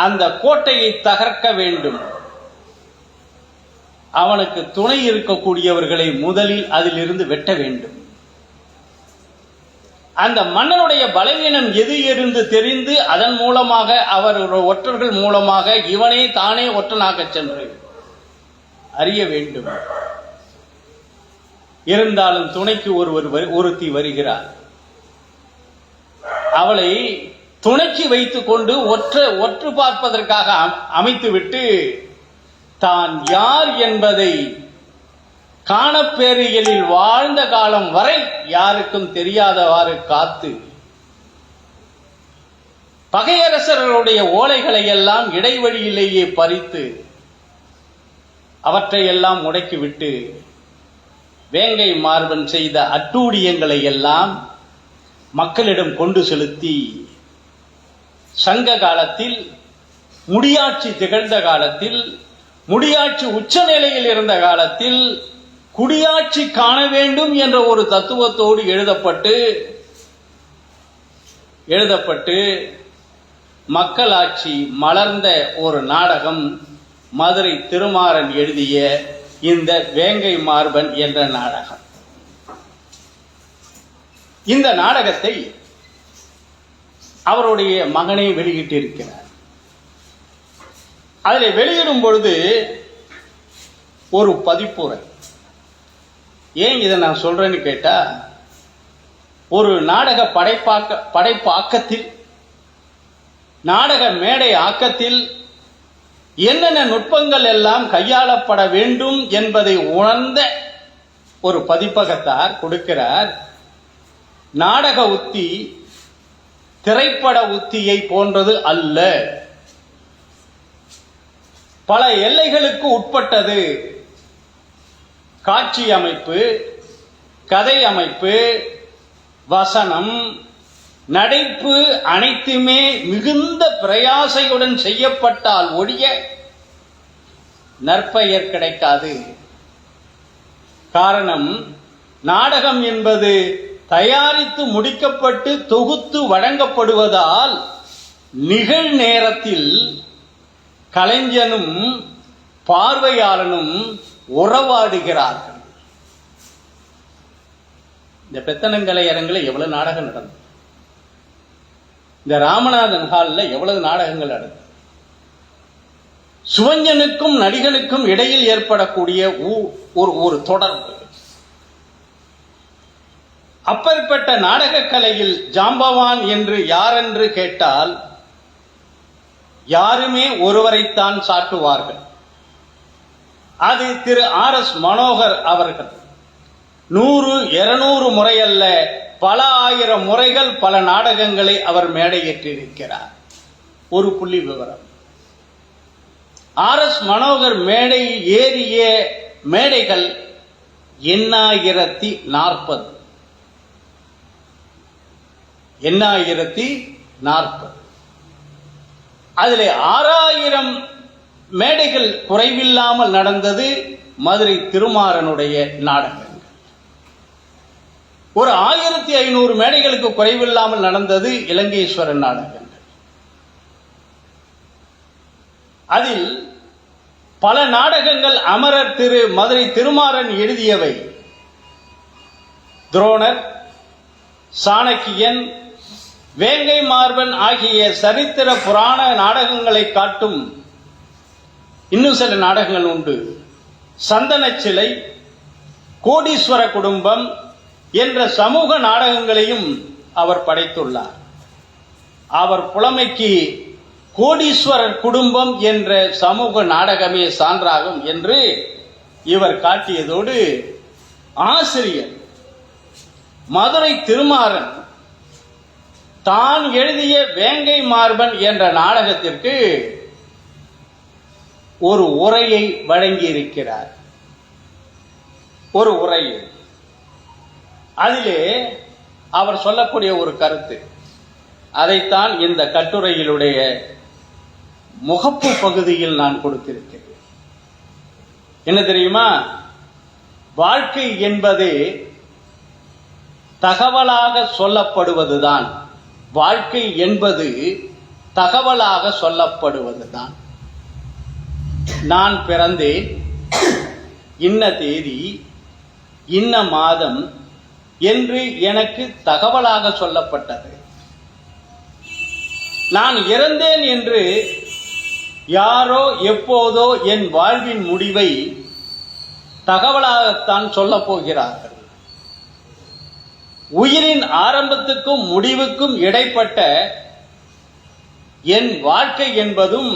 Speaker 2: அந்த கோட்டையை தகர்க்க வேண்டும். அவனுக்கு துணை இருக்கக்கூடியவர்களை முதலில் அதிலிருந்து வெட்ட வேண்டும். அந்த மன்னனுடைய பலவீனம் எது என்று தெரிந்து அதன் மூலமாக அவர் ஒற்றர்கள் மூலமாக இவனே தானே ஒற்றனாக சென்று அறிய வேண்டும். இருந்தாலும் துணைக்கு ஒருத்தி வருகிறார். அவளை துணைக்கு வைத்துக் கொண்டு ஒற்று பார்ப்பதற்காக அமைத்துவிட்டு தான் யார் என்பதை காணப்பேரியலில் வாழ்ந்த காலம் வரை யாருக்கும் தெரியாதவாறு காத்து பகையரசர்களுடைய ஓலைகளை எல்லாம் இடைவெளியிலேயே பறித்து அவற்றையெல்லாம் முடக்கிவிட்டு வேங்கை மார்பன் செய்த அட்டூழியங்களை எல்லாம் மக்களிடம் கொண்டு செலுத்தி சங்க காலத்தில் முடியாட்சி திகழ்ந்த காலத்தில் முடியாட்சி உச்ச நிலையில் இருந்த காலத்தில் குடியாட்சி காண வேண்டும் என்ற ஒரு தத்துவத்தோடு எழுதப்பட்டு மக்களாட்சி மலர்ந்த ஒரு நாடகம் மதுரை திருமாறன் எழுதிய இந்த வேங்கை மார்பன் என்ற நாடகம். இந்த நாடகத்தை அவருடைய மகனை வெளியிட்டிருக்கிறார். அதில் வெளியிடும் பொழுது ஒரு பதிப்புரை. ஏன் இதை நான் சொல்றேன்னு கேட்டா, ஒரு நாடக படைப்பாக்கத்தில் நாடக மேடை ஆக்கத்தில் என்னென்ன நுட்பங்கள் எல்லாம் கையாளப்பட வேண்டும் என்பதை உணர்ந்த ஒரு பதிப்பகத்தார் கொடுக்கிறார். நாடக உத்தி திரைப்பட உத்தியை போன்றது அல்ல. பல எல்லைகளுக்கு உட்பட்டது. காட்சி அமைப்பு, கதை அமைப்பு, வசனம், நடிப்பு அனைத்துமே மிகுந்த பிரயாசையுடன் செய்யப்பட்டால் ஒழிய நற்பெயர் கிடைக்காது. காரணம், நாடகம் என்பது தயாரித்து முடிக்கப்பட்டு தொகுத்து வழங்கப்படுவதால் நிகழ்நேரத்தில் கலைஞனும் பார்வையாளனும் உறவாடுகிறார்கள். இந்த பெத்தனங்கலை அரங்கில் எவ்வளவு நாடகம் நடந்தது, இந்த ராமநாதன் ஹாலில் எவ்வளவு நாடகங்கள் நடந்தது. சுவஞ்சனுக்கும் நடிகனுக்கும் இடையில் ஏற்படக்கூடிய ஒரு தொடர்பு. அப்பேற்பட்ட நாடக கலையில் ஜாம்பவான் என்று யாரென்று கேட்டால் யாருமே ஒருவரைத்தான் சாட்டுவார்கள். அது திரு RS மனோகர் அவர்கள். 100, 200 முறை அல்ல, பல ஆயிரம் முறைகள் பல நாடகங்களை அவர் மேடையேற்றிருக்கிறார். ஒரு புள்ளி விவரம், RS மனோகர் மேடை ஏறிய மேடைகள் 8040. 8040. அதிலே 6000 மேடைகள் குறைவில்லாமல் நடந்தது மதுரை திருமாறனுடைய நாடகங்கள். ஒரு 1500 மேடைகளுக்கு குறைவில்லாமல் நடந்தது இலங்கேஸ்வரன் நாடகங்கள். அதில் பல நாடகங்கள் அமரர் திரு மதுரை திருமாறன் எழுதியவை. துரோணர், சாணக்கியன், வேங்கை மார்பன் ஆகிய சரித்திர புராண நாடகங்களை காட்டும் இன்னும் சில நாடகங்கள் உண்டு. சந்தனச்சிலை, கோடீஸ்வர குடும்பம் என்ற சமூக நாடகங்களையும் அவர் படைத்துள்ளார். அவர் புலமைக்கு கோடீஸ்வரர் குடும்பம் என்ற சமூக நாடகமே சான்றாகும் என்று இவர் காட்டியதோடு, ஆசிரியர் மதுரை திருமாறன் தான் எழுதிய வேங்கை மார்பன் என்ற நாடகத்திற்கு ஒரு உரையை வழங்கியிருக்கிறார். ஒரு உரை, அதிலே அவர் சொல்லக்கூடிய ஒரு கருத்து, அதைத்தான் இந்த கட்டுரையிலுடைய முகப்பு பகுதியில் நான் கொடுத்திருக்கிறேன். என்ன தெரியுமா? வாழ்க்கை என்பது தகவலாக சொல்லப்படுவதுதான். வாழ்க்கை என்பது தகவலாக சொல்லப்படுவதுதான். நான் பிறந்தேன், இன்ன தேதி, இன்ன மாதம் என்று எனக்கு தகவலாக சொல்லப்பட்டது. நான் இறந்தேன் என்று யாரோ எப்போதோ என் வாழ்வின் முடிவை தகவலாகத்தான் சொல்லப் போகிறார்கள். உயிரின் ஆரம்பத்துக்கும் முடிவுக்கும் இடைப்பட்ட என் வாழ்க்கை என்பதும்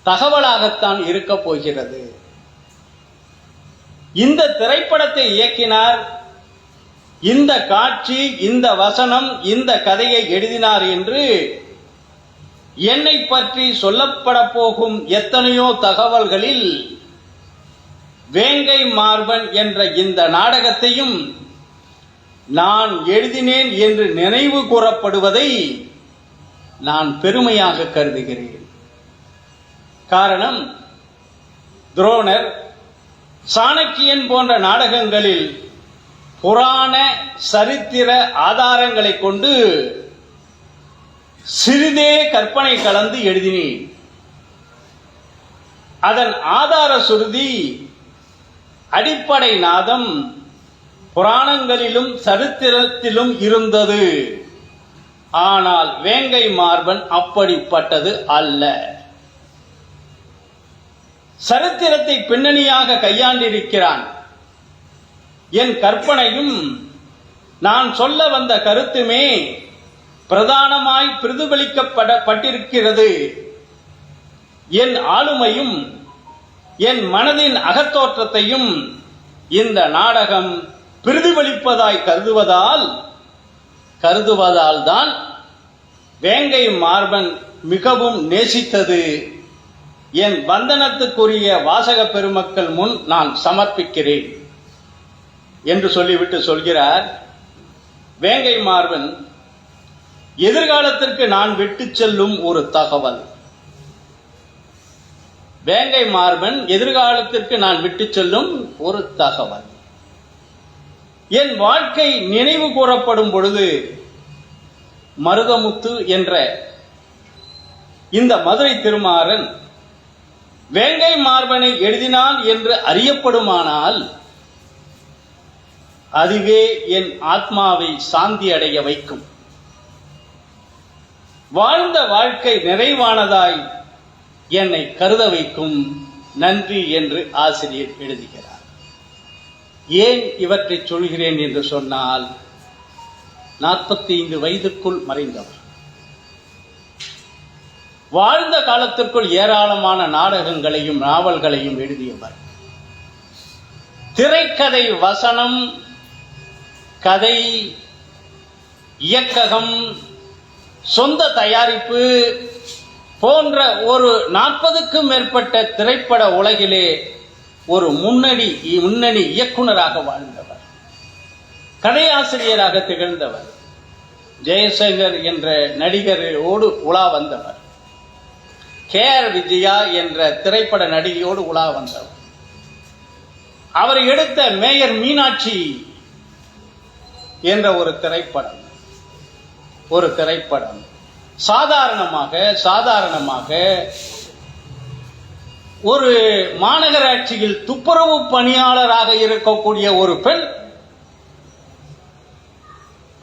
Speaker 2: தகவலாகத்தான் இருக்க போகிறது. இந்த திரைப்படத்தை இயக்கினார், இந்த காட்சி, இந்த வசனம், இந்த கதையை எழுதினார் என்று என்னை பற்றி சொல்லப்பட போகும் எத்தனையோ தகவல்களில் வேங்கை மார்பன் என்ற இந்த நாடகத்தையும் நான் எழுதினேன் என்று நினைவு கூறப்படுவதை நான் பெருமையாக கருதுகிறேன். காரணம், துரோணர், சாணக்கியன் போன்ற நாடகங்களில் புராண சரித்திர ஆதாரங்களை கொண்டு சிறிதே கற்பனை கலந்து எழுதினேன். அதன் ஆதார சுருதி, அடிப்படை நாதம் புராணங்களிலும் சரித்திரத்திலும் இருந்தது. ஆனால் வேங்கை மார்பன் அப்படிப்பட்டது அல்ல. சரித்திரத்தை பின்னணியாக கையாண்டிருக்கிறான். என் கற்பனையும் நான் சொல்ல வந்த கருத்துமே பிரதானமாய் பிரதிபலிக்கப்பட்டிருக்கிறது. என் ஆளுமையும் என் மனதின் அகத்தோற்றத்தையும் இந்த நாடகம் பிரதிபலிப்பதாய் கருதுவதால் தான் வேங்கை மார்பன் மிகவும் நேசித்தது என் வந்தனத்துக்குரிய வாசக பெருமக்கள் முன் நான் சமர்ப்பிக்கிறேன் என்று சொல்லிவிட்டு சொல்கிறார், வேங்கை மார்பன் எதிர்காலத்திற்கு நான் விட்டுச் செல்லும் ஒரு தகவல். வேங்கை மார்பன் எதிர்காலத்திற்கு நான் விட்டுச் செல்லும் ஒரு தகவல். என் வாழ்க்கை நினைவு கூறப்படும் பொழுது மருதமுத்து என்ற இந்த மதுரை திருமாறன் வேங்கை மார்பனை எழுதினான் என்று அறியப்படுமானால் அதுவே என் ஆத்மாவை சாந்தி அடைய வைக்கும். வாழ்ந்த வாழ்க்கை நிறைவானதாய் என்னை கருத வைக்கும். நன்றி என்று ஆசிரியர் எழுதுகிறார். ஏன் இவற்றை சொல்கிறேன் என்று சொன்னால், 45 வயதுக்குள் மறைந்தவர், வாழ்ந்த காலத்திற்குள் ஏராளமான நாடகங்களையும் நாவல்களையும் எழுதியவர், திரைக்கதை, வசனம், கதை, இயக்ககம், சொந்த தயாரிப்பு போன்ற ஒரு 40க்கும் மேற்பட்ட திரைப்பட உலகிலே ஒரு முன்னணி இயக்குனராக வாழ்ந்தவர், கதையாசிரியராக திகழ்ந்தவர், ஜெயசங்கர் என்ற நடிகரோடு உலா வந்தவர், KR விஜயா என்ற திரைப்பட நடிகையோடு உலா வந்தவர். அவர் எடுத்த மேயர் மீனாட்சி என்ற ஒரு திரைப்படம் சாதாரணமாக ஒரு மாநகராட்சியில் துப்புரவு பணியாளராக இருக்கக்கூடிய ஒரு பெண்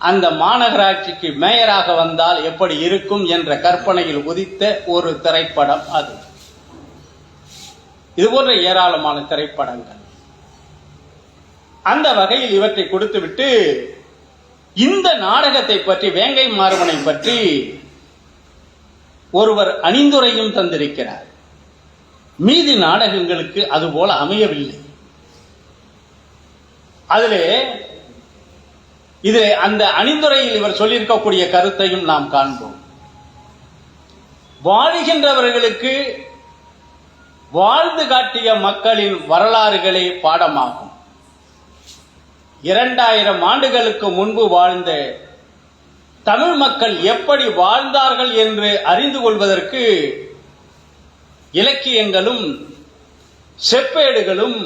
Speaker 2: அந்த மாநகராட்சிக்கு மேயராக வந்தால் எப்படி இருக்கும் என்ற கற்பனையில் உதித்த ஒரு திரைப்படம் அது. இதுபோன்ற ஏராளமான திரைப்படங்கள். அந்த வகையில் இவற்றை கொடுத்துவிட்டு இந்த நாடகத்தை பற்றி, வேங்கை மார்பனை பற்றி ஒருவர் அணிந்துரையும் தந்திருக்கிறார். மீதி நாடகங்களுக்கு அதுபோல அமையவில்லை. இதிலே அந்த அணிந்துரையில் இவர் சொல்லியிருக்கக்கூடிய கருத்தையும் நாம் காண்போம். வாழுகின்றவர்களுக்கு வாழ்ந்து காட்டிய மக்களின் வரலாறுகளே பாடமாகும். 2000 ஆண்டுகளுக்கு முன்பு வாழ்ந்த தமிழ் மக்கள் எப்படி வாழ்ந்தார்கள் என்று அறிந்து கொள்வதற்கு இலக்கியங்களும் செப்பேடுகளும்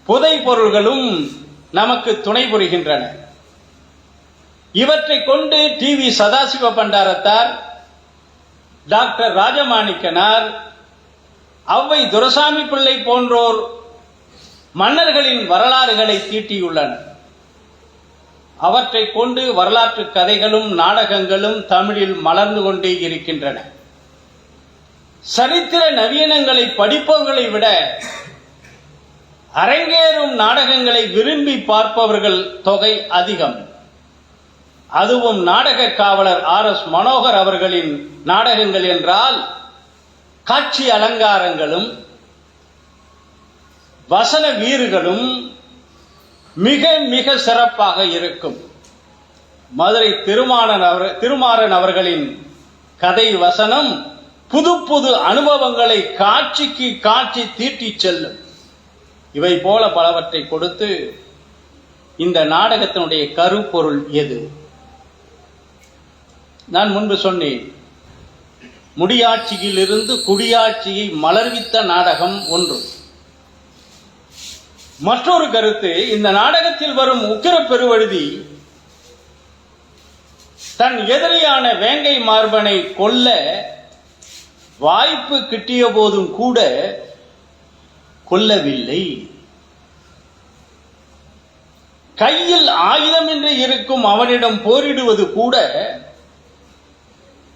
Speaker 2: புதை பொருள்களும் நமக்கு துணை புரிகின்றன. இவற்றை கொண்டு TV சதாசிவ பண்டாரத்தார், டாக்டர் ராஜமாணிக்கனார், ஔவை துரைசாமி பிள்ளை போன்றோர் மன்னர்களின் வரலாறுகளை தீட்டியுள்ளனர். அவற்றை கொண்டு வரலாற்று கதைகளும் நாடகங்களும் தமிழில் மலர்ந்து கொண்டே இருக்கின்றன. சரித்திர நவீனங்களை படிப்பவர்களை விட அரங்கேறும் நாடகங்களை விரும்பி பார்ப்பவர்கள் தொகை அதிகம். அதுவும் நாடக காவலர் RS மனோகர் அவர்களின் நாடகங்கள் என்றால் காட்சி அலங்காரங்களும் வசன வீறுகளும் மிக மிக சிறப்பாக இருக்கும். மதுரை திருமாறன் அவர்களின் கதை வசனம் புது புது அனுபவங்களை காட்சிக்கு காட்சி தீட்டிச் செல்லும். இவை போல பலவற்றை கொடுத்து இந்த நாடகத்தினுடைய கருப்பொருள் எது? நான் முன்பு சொன்னேன், முடியாட்சியிலிருந்து குடியாட்சியை மலர்வித்த நாடகம் ஒன்று. மற்றொரு கருத்து, இந்த நாடகத்தில் வரும் உக்கிர பெருவழுதி தன் எதிரியான வேங்கை மார்பனை கொல்ல வாய்ப்பு கிட்டிய போதும் கூட கொல்லவில்லை. கையில் ஆயுதமின்றி இருக்கும் அவனிடம் போரிடுவது கூட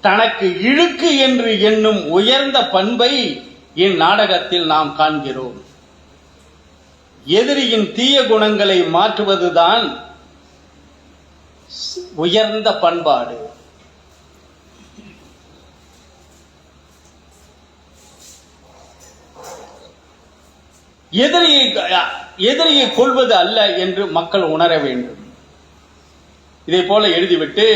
Speaker 2: தனக்கு இழுக்கு என்று எண்ணும் உயர்ந்த பண்பை இந்நாடகத்தில் நாம் காண்கிறோம். எதிரியின் தீய குணங்களை மாற்றுவதுதான் உயர்ந்த பண்பாடு. எதிரியை கொள்வது அல்ல என்று மக்கள் உணர வேண்டும். இதை போல எழுதிவிட்டு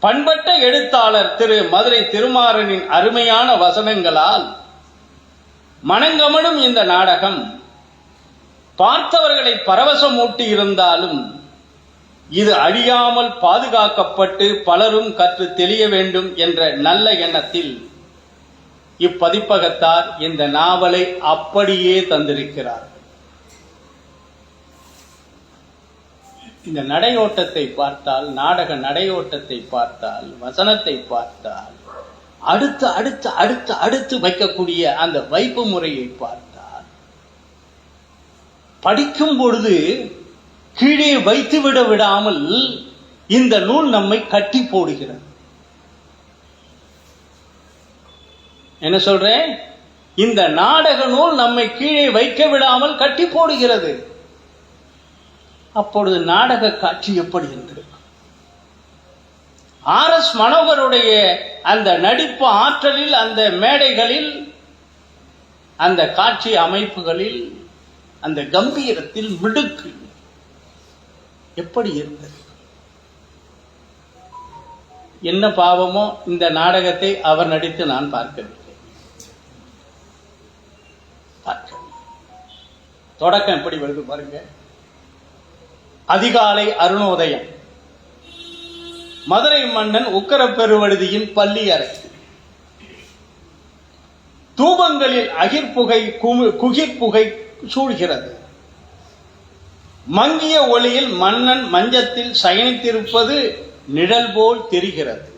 Speaker 2: பண்பட்ட எழுத்தாளர் திரு மதுரை திருமாறனின் அருமையான வசனங்களால் மனங்கமழும் இந்த நாடகம் பார்த்தவர்களை பரவசமூட்டி இருந்தாலும் இது அழியாமல் பாதுகாக்கப்பட்டு பலரும் கற்று தெளிய வேண்டும் என்ற நல்ல எண்ணத்தில் இப்பதிப்பகத்தார் இந்த நாவலை அப்படியே தந்திருக்கிறார். இந்த நடையோட்டத்தை பார்த்தால், நாடக நடையோட்டத்தை பார்த்தால், வசனத்தை பார்த்தால், அடுத்து அடுத்து அடுத்து அடுத்து வைக்கக்கூடிய அந்த வைப்பு முறையை பார்த்தால், படிக்கும் பொழுது கீழே வைத்துவிட விடாமல் இந்த நூல் நம்மை கட்டி போடுகிறது. என்ன சொல்றேன்? இந்த நாடக நூல் நம்மை கீழே வைக்க விடாமல் கட்டி போடுகிறது. அப்பொழுது நாடக காட்சி எப்படி இருந்திருக்கும்? RS மனோகருடைய அந்த நடிப்பு ஆற்றலில், அந்த மேடைகளில், அந்த காட்சி அமைப்புகளில், அந்த கம்பீரத்தில், மிடுக்கு எப்படி இருந்தது? என்ன பாவமோ இந்த நாடகத்தை அவர் நடித்து நான் பார்க்கவில்லை. தொடக்கம் எப்படி வருது பாருங்க. அதிகாலை அருணோதயம். மதுரை மன்னன் உக்கரப்பெருவழுதியின் பள்ளி அறை. தூபங்களில் அகிர்புகை குகிர்புகை சூழ்கிறது. மங்கிய ஒளியில் மன்னன் மஞ்சத்தில் சயனித்திருப்பது நிழல் போல் தெரிகிறது.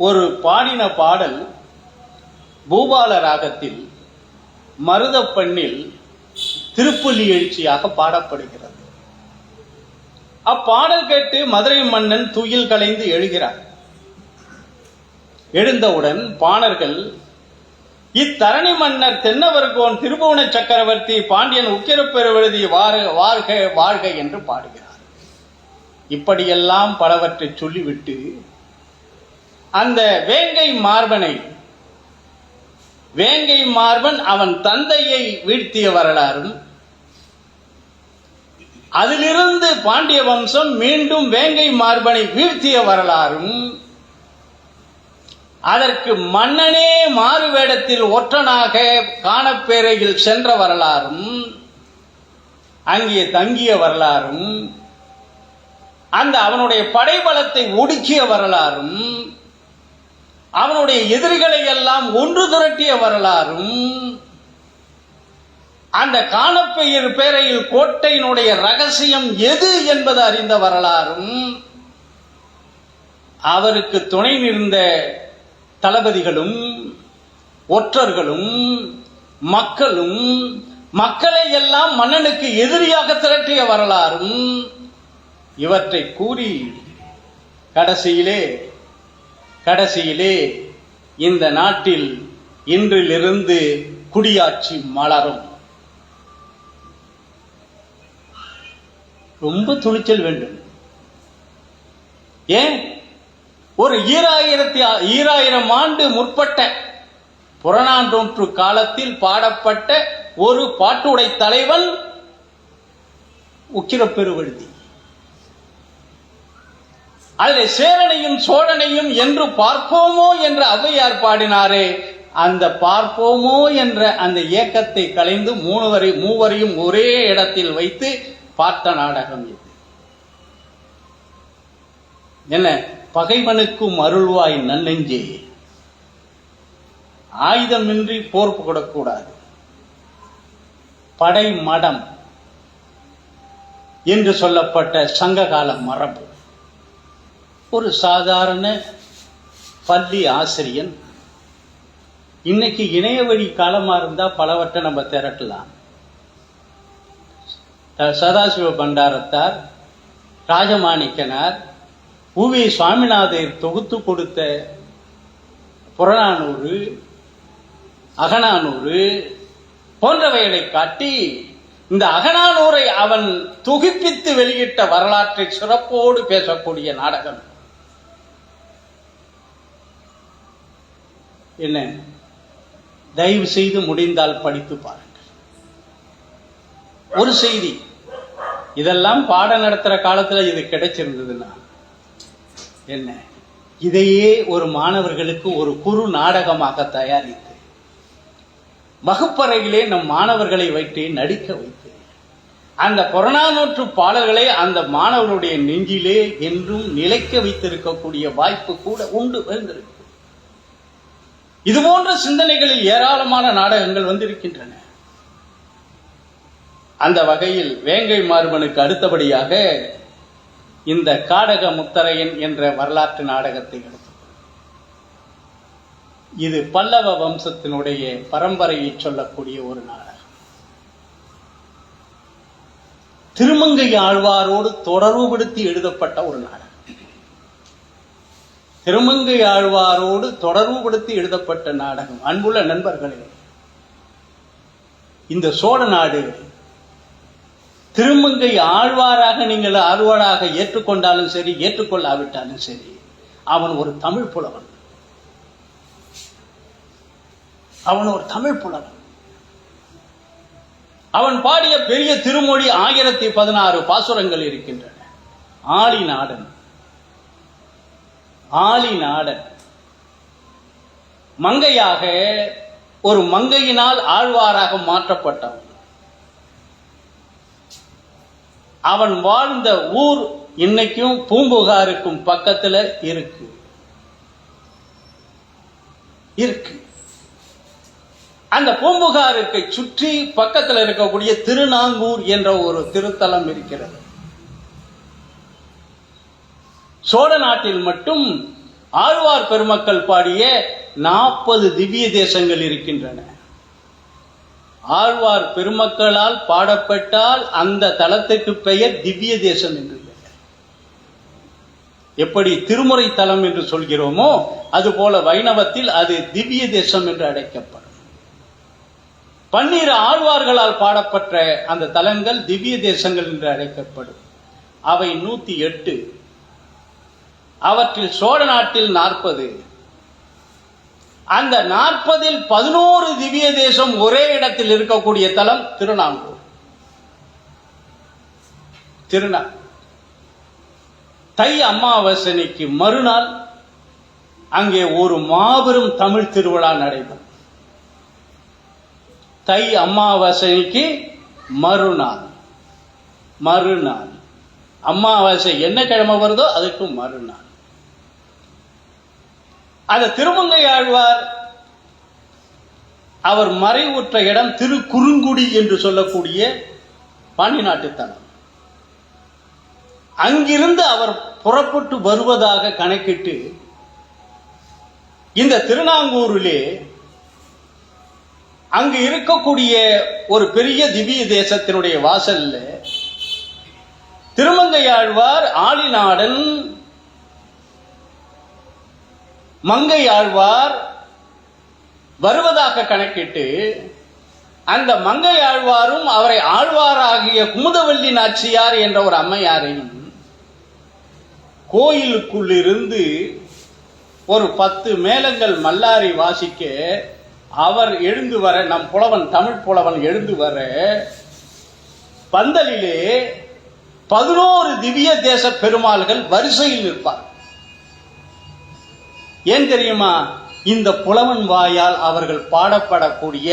Speaker 2: ஒரு பாடின பாடல் பூபால ராகத்தில் மருதப்பண்ணில் திருப்புலி எழுச்சியாக பாடப்படுகிறது. அப்பாடல் கேட்டு மதுரை மன்னன் துயில் கலைந்து எழுகிறார். எழுந்தவுடன் பாணர்கள் இத்தரணி மன்னர் தென்னவர்கோன் திருபுவன சக்கரவர்த்தி பாண்டியன் உக்கிரப்பெருவழுதி வாழ்க வாழ்க என்று பாடுகிறார். இப்படியெல்லாம் பலவற்றை சொல்லிவிட்டு அந்த வேங்கை மார்பன் அவன் தந்தையை வீழ்த்திய வரலாறும், அதிலிருந்து பாண்டிய வம்சம் மீண்டும் வேங்கை மார்பனை வீழ்த்திய வரலாறும், அதற்கு மன்னனே மாறு வேடத்தில் ஒற்றனாக காணப்பேரையில் சென்ற வரலாறும், அங்கே தங்கிய வரலாறும், அந்த அவனுடைய படைபலத்தை ஒடுக்கிய வரலாறும், அவனுடைய எதிரிகளை எல்லாம் ஒன்று திரட்டிய வரலாறும், அந்த காணப்பெயர் பேரையில் கோட்டையினுடைய ரகசியம் எது என்பது அறிந்த வரலாறும், அவருக்கு துணை நின்ற தளபதிகளும் ஒற்றர்களும் மக்களும் மக்களை எல்லாம் மன்னனுக்கு எதிரியாக திரட்டிய வரலாறும், இவற்றை கூறி கடைசியிலே இந்த நாட்டில் இன்றிலிருந்து குடியாட்சி மலரும். ரொம்ப துணிச்சல் வேண்டும். ஏன்? ஒரு 2000 ஆண்டு முற்பட்ட புறநானூற்று காலத்தில் பாடப்பட்ட ஒரு பாட்டுடை தலைவன் உக்கிரப்பெருவழுதி. அதில் சேரனையும் சோழனையும் என்று பார்ப்போமோ என்று ஔவையார் பாடினாரே, அந்த பார்ப்போமோ என்ற அந்த ஏக்கத்தை கலைந்து மூவரையும் ஒரே இடத்தில் வைத்து பார்த்த நாடகம் இது. என்ன? பகைவனுக்கும் அருள்வாய் நன்னெஞ்சே, ஆயுதமின்றி போர் போடக்கூடாது, படை மடம் என்று சொல்லப்பட்ட சங்ககால மரபு. ஒரு சாதாரண பள்ளி ஆசிரியன் இன்னைக்கு இணைய வழி காலமா இருந்தா பலவற்றை நம்ம திரட்டலாம். சதாசிவ பண்டாரத்தார், ராஜமாணிக்கனார், உவி சுவாமிநாதர் தொகுத்து கொடுத்த புறநானூறு, அகநானூறு போன்றவைகளை காட்டி இந்த அகநானூரை அவன் தொகுப்பித்து வெளியிட்ட வரலாற்றை சிறப்போடு பேசக்கூடிய நாடகம். என்ன? தயவு செய்து முடிந்தால் படித்து பாருங்கள். ஒரு செய்தி, இதெல்லாம் பாடம் நடத்துற காலத்துல இது கிடைச்சிருந்ததுன்னா என்ன, இதையே ஒரு மாணவர்களுக்கு ஒரு குறு நாடகமாக தயாரித்து வகுப்பறையிலே நம் மாணவர்களை வைத்து நடிக்க வைத்து அந்த புறநானூற்று பாடல்களை அந்த மாணவர்களுடைய நெஞ்சிலே என்றும் நிலைக்க வைத்திருக்கக்கூடிய வாய்ப்பு கூட உண்டு வந்திருக்கு. இது போன்ற சிந்தனைகளில் ஏராளமான நாடகங்கள் வந்திருக்கின்றன. அந்த வகையில் வேங்கை மார்பனுக்கு அடுத்தபடியாக இந்த காடக முத்தரையன் என்ற வரலாற்று நாடகத்தை எடுத்து, இது பல்லவ வம்சத்தினுடைய பரம்பரையை சொல்லக்கூடிய ஒரு நாடகம். திருமங்கை ஆழ்வாரோடு தொடர்புபடுத்தி எழுதப்பட்ட ஒரு நாடகம். திருமங்கை ஆழ்வாரோடு தொடர்புபடுத்தி எழுதப்பட்ட நாடகம். அன்புள்ள நண்பர்களே, இந்த சோழ நாடு திருமங்கை ஆழ்வாராக நீங்கள் ஆழ்வாராக ஏற்றுக்கொண்டாலும் சரி, ஏற்றுக்கொள்ளாவிட்டாலும் சரி, அவன் ஒரு தமிழ் புலவன். அவன் ஒரு தமிழ் புலவன். அவன் பாடிய பெரிய திருமொழி 1016 பாசுரங்கள் இருக்கின்றன. ஆளிநாடன், ஆளிநாடன் மங்கையாக ஒரு மங்கையினால் ஆழ்வாராக மாற்றப்பட்டவன். அவன் வாழ்ந்த ஊர் இன்னைக்கும் பூம்புகாருக்கும் பக்கத்துல இருக்கு. அந்த பூம்புகாருக்கு சுற்றி பக்கத்தில் இருக்கக்கூடிய திருநாங்கூர் என்ற ஒரு திருத்தலம் இருக்கிறது. சோழ நாட்டில் மட்டும் ஆழ்வார் பெருமக்கள் பாடிய 40 திவ்ய தேசங்கள் இருக்கின்றன. ஆழ்வார் பெருமக்களால் பாடப்பட்டால் அந்த தலத்துக்கு பெயர் திவ்ய தேசம் என்று பெயர். எப்படி திருமுறை தலம் என்று சொல்கிறோமோ அதுபோல வைணவத்தில் அது திவ்ய தேசம் என்று அழைக்கப்படும். 12 ஆழ்வார்களால் பாடப்பட்ட அந்த தலங்கள் திவ்ய தேசங்கள் என்று அழைக்கப்படும். அவை 108. அவற்றில் சோழ நாட்டில் 40. அந்த 40இல் 11 திவ்ய தேசம் ஒரே இடத்தில் இருக்கக்கூடிய தலம் திருநாங்கூர். தை அமாவாசைக்கு மறுநாள் அங்கே ஒரு மாபெரும் தமிழ் திருவிழா நடைபெறும். தை அமாவாசைக்கு மறுநாள் அமாவாசை என்ன கிழமை வருதோ அதுக்கு மறுநாள் அந்த திருமங்கை ஆழ்வார் அவர் மறைவுற்ற இடம் திருக்குறுங்குடி என்று சொல்லக்கூடிய பாண்டி நாட்டு தலம். அங்கிருந்து அவர் புறப்பட்டு வருவதாக கணக்கிட்டு இந்த திருநாங்கூரிலே அங்கு இருக்கக்கூடிய ஒரு பெரிய திவ்ய தேசத்தினுடைய வாசல்ல திருமங்கை ஆழ்வார், ஆளிநாடன், மங்கை ஆழ்வார் வருவதாக கணக்கிட்டு அந்த மங்கை ஆழ்வாரும் அவரை ஆழ்வாராகிய குமுதவள்ளி நாச்சியார் என்ற ஒரு அம்மையாரையும் கோயிலுக்குள்ளிருந்து ஒரு 10 மேளங்கள் மல்லாரி வாசிக்க அவர் எழுந்து வர, நம் புலவன் தமிழ் புலவன் எழுந்து வர பந்தலிலே 11 திவ்ய தேச பெருமாள்கள் வரிசையில் நிற்பார். ஏன் தெரியுமா? இந்த புலவன் வாயால் அவர்கள் பாடப்படக்கூடிய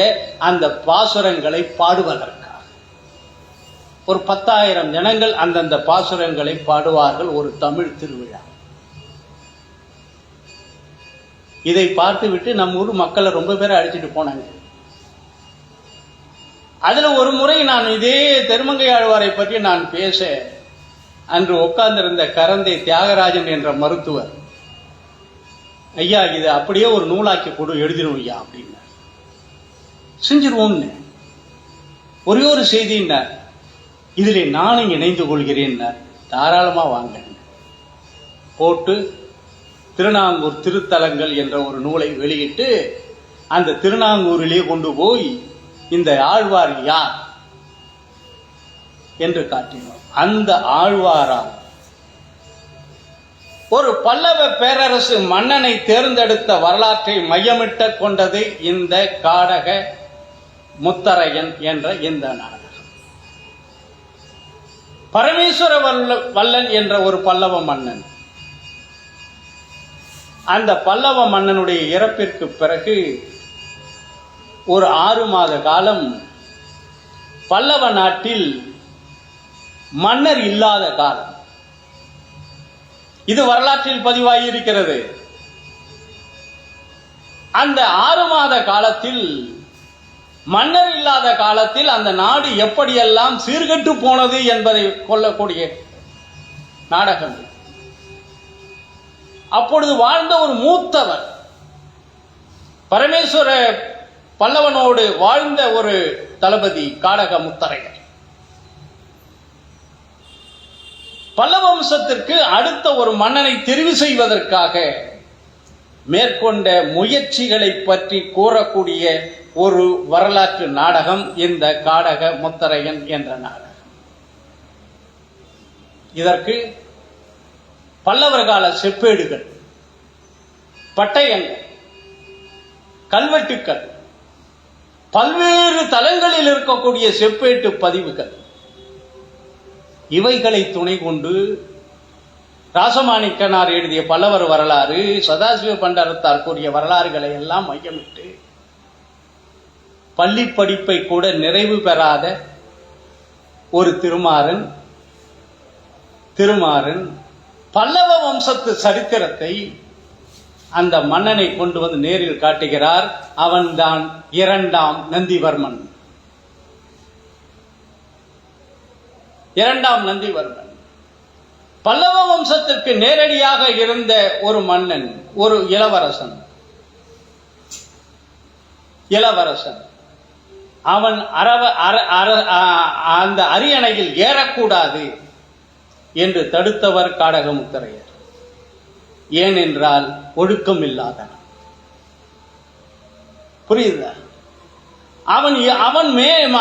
Speaker 2: அந்த பாசுரங்களை பாடுவதற்காக. ஒரு 10,000 ஜனங்கள் அந்தந்த பாசுரங்களை பாடுவார்கள் ஒரு தமிழ் திருவிழா. இதை பார்த்துவிட்டு நம்ம ஊர் மக்களை ரொம்ப பேரை அடிச்சுட்டு போனாங்க. அதுல ஒரு முறை நான் இதே திருமங்கை ஆழ்வாரை பற்றி நான் பேச அன்று உட்கார்ந்திருந்த கரந்தை தியாகராஜன் என்ற மருத்துவர், ஐயா இது அப்படியே ஒரு நூலாக்கி கொடு, எழுதிடும் ஐயா அப்படின்னு. செஞ்சிருவோம்னு ஒரே ஒரு செய்தின்னார், இதில் நானும் இணைந்து கொள்கிறேன்னார். தாராளமா வாங்க போட்டு திருநாங்கூர் திருத்தலங்கள் என்ற ஒரு நூலை வெளியிட்டு அந்த திருநாங்கூரிலே கொண்டு போய் இந்த ஆழ்வார் யார் என்று காட்டினோம். அந்த ஆழ்வாரால் ஒரு பல்லவ பேரரசு மன்னனை தேர்ந்தெடுத்த வரலாற்றை மையமிட்ட கொண்டது இந்த காடக முத்தரையன் என்ற இந்த நாடகம். பரமேஸ்வர வல்லன் என்ற ஒரு பல்லவ மன்னன் அந்த பல்லவ மன்னனுடைய இறப்பிற்கு பிறகு ஒரு 6 மாத காலம் பல்லவ நாட்டில் மன்னர் இல்லாத காலம். இது வரலாற்றில் பதிவாகியிருக்கிறது. அந்த 6 மாத காலத்தில், மன்னர் இல்லாத காலத்தில் அந்த நாடு எப்படியெல்லாம் சீர்கெட்டு போனது என்பதை கொள்ளக்கூடிய நாடகம். அப்பொழுது வாழ்ந்த ஒரு மூத்தவர், பரமேஸ்வர பல்லவனோடு வாழ்ந்த ஒரு தளபதி காடக முத்தரையர், பல்லவ வம்சத்திற்கு அடுத்த ஒரு மன்னனை தெரிவு செய்வதற்காக மேற்கொண்ட முயற்சிகளை பற்றி கூறக்கூடிய ஒரு வரலாற்று நாடகம் இந்த காடக முத்தரையன் என்ற நாடகம். இதற்கு பல்லவர் கால செப்பேடுகள், பட்டயங்கள், கல்வெட்டுக்கள், பல்வேறு தலங்களில் இருக்கக்கூடிய செப்பேட்டு பதிவுகள், இவைகளை துணை கொண்டு ராசமாணிக்கனார் எழுதிய பல்லவர் வரலாறு, சதாசிவ பண்டாரத்தார் கூறிய வரலாறுகளை எல்லாம் மையமிட்டு பள்ளி படிப்பை கூட நிறைவு பெறாத ஒரு திருமாறன் பல்லவ வம்சத்து சரித்திரத்தை அந்த மன்னனை கொண்டு வந்து நேரில் காட்டுகிறார். அவன்தான் 2ஆம் நந்திவர்மன். 2ஆம் நந்திவர்மன் பல்லவ வம்சத்திற்கு நேரடியாக இருந்த ஒரு மன்னன், ஒரு இளவரசன். அவன் அந்த அரியணையில் ஏறக்கூடாது என்று தடுத்தவர் காடகமுத்தரையர். ஏனென்றால் ஒழுக்கம் இல்லாதவன். புரியுதா?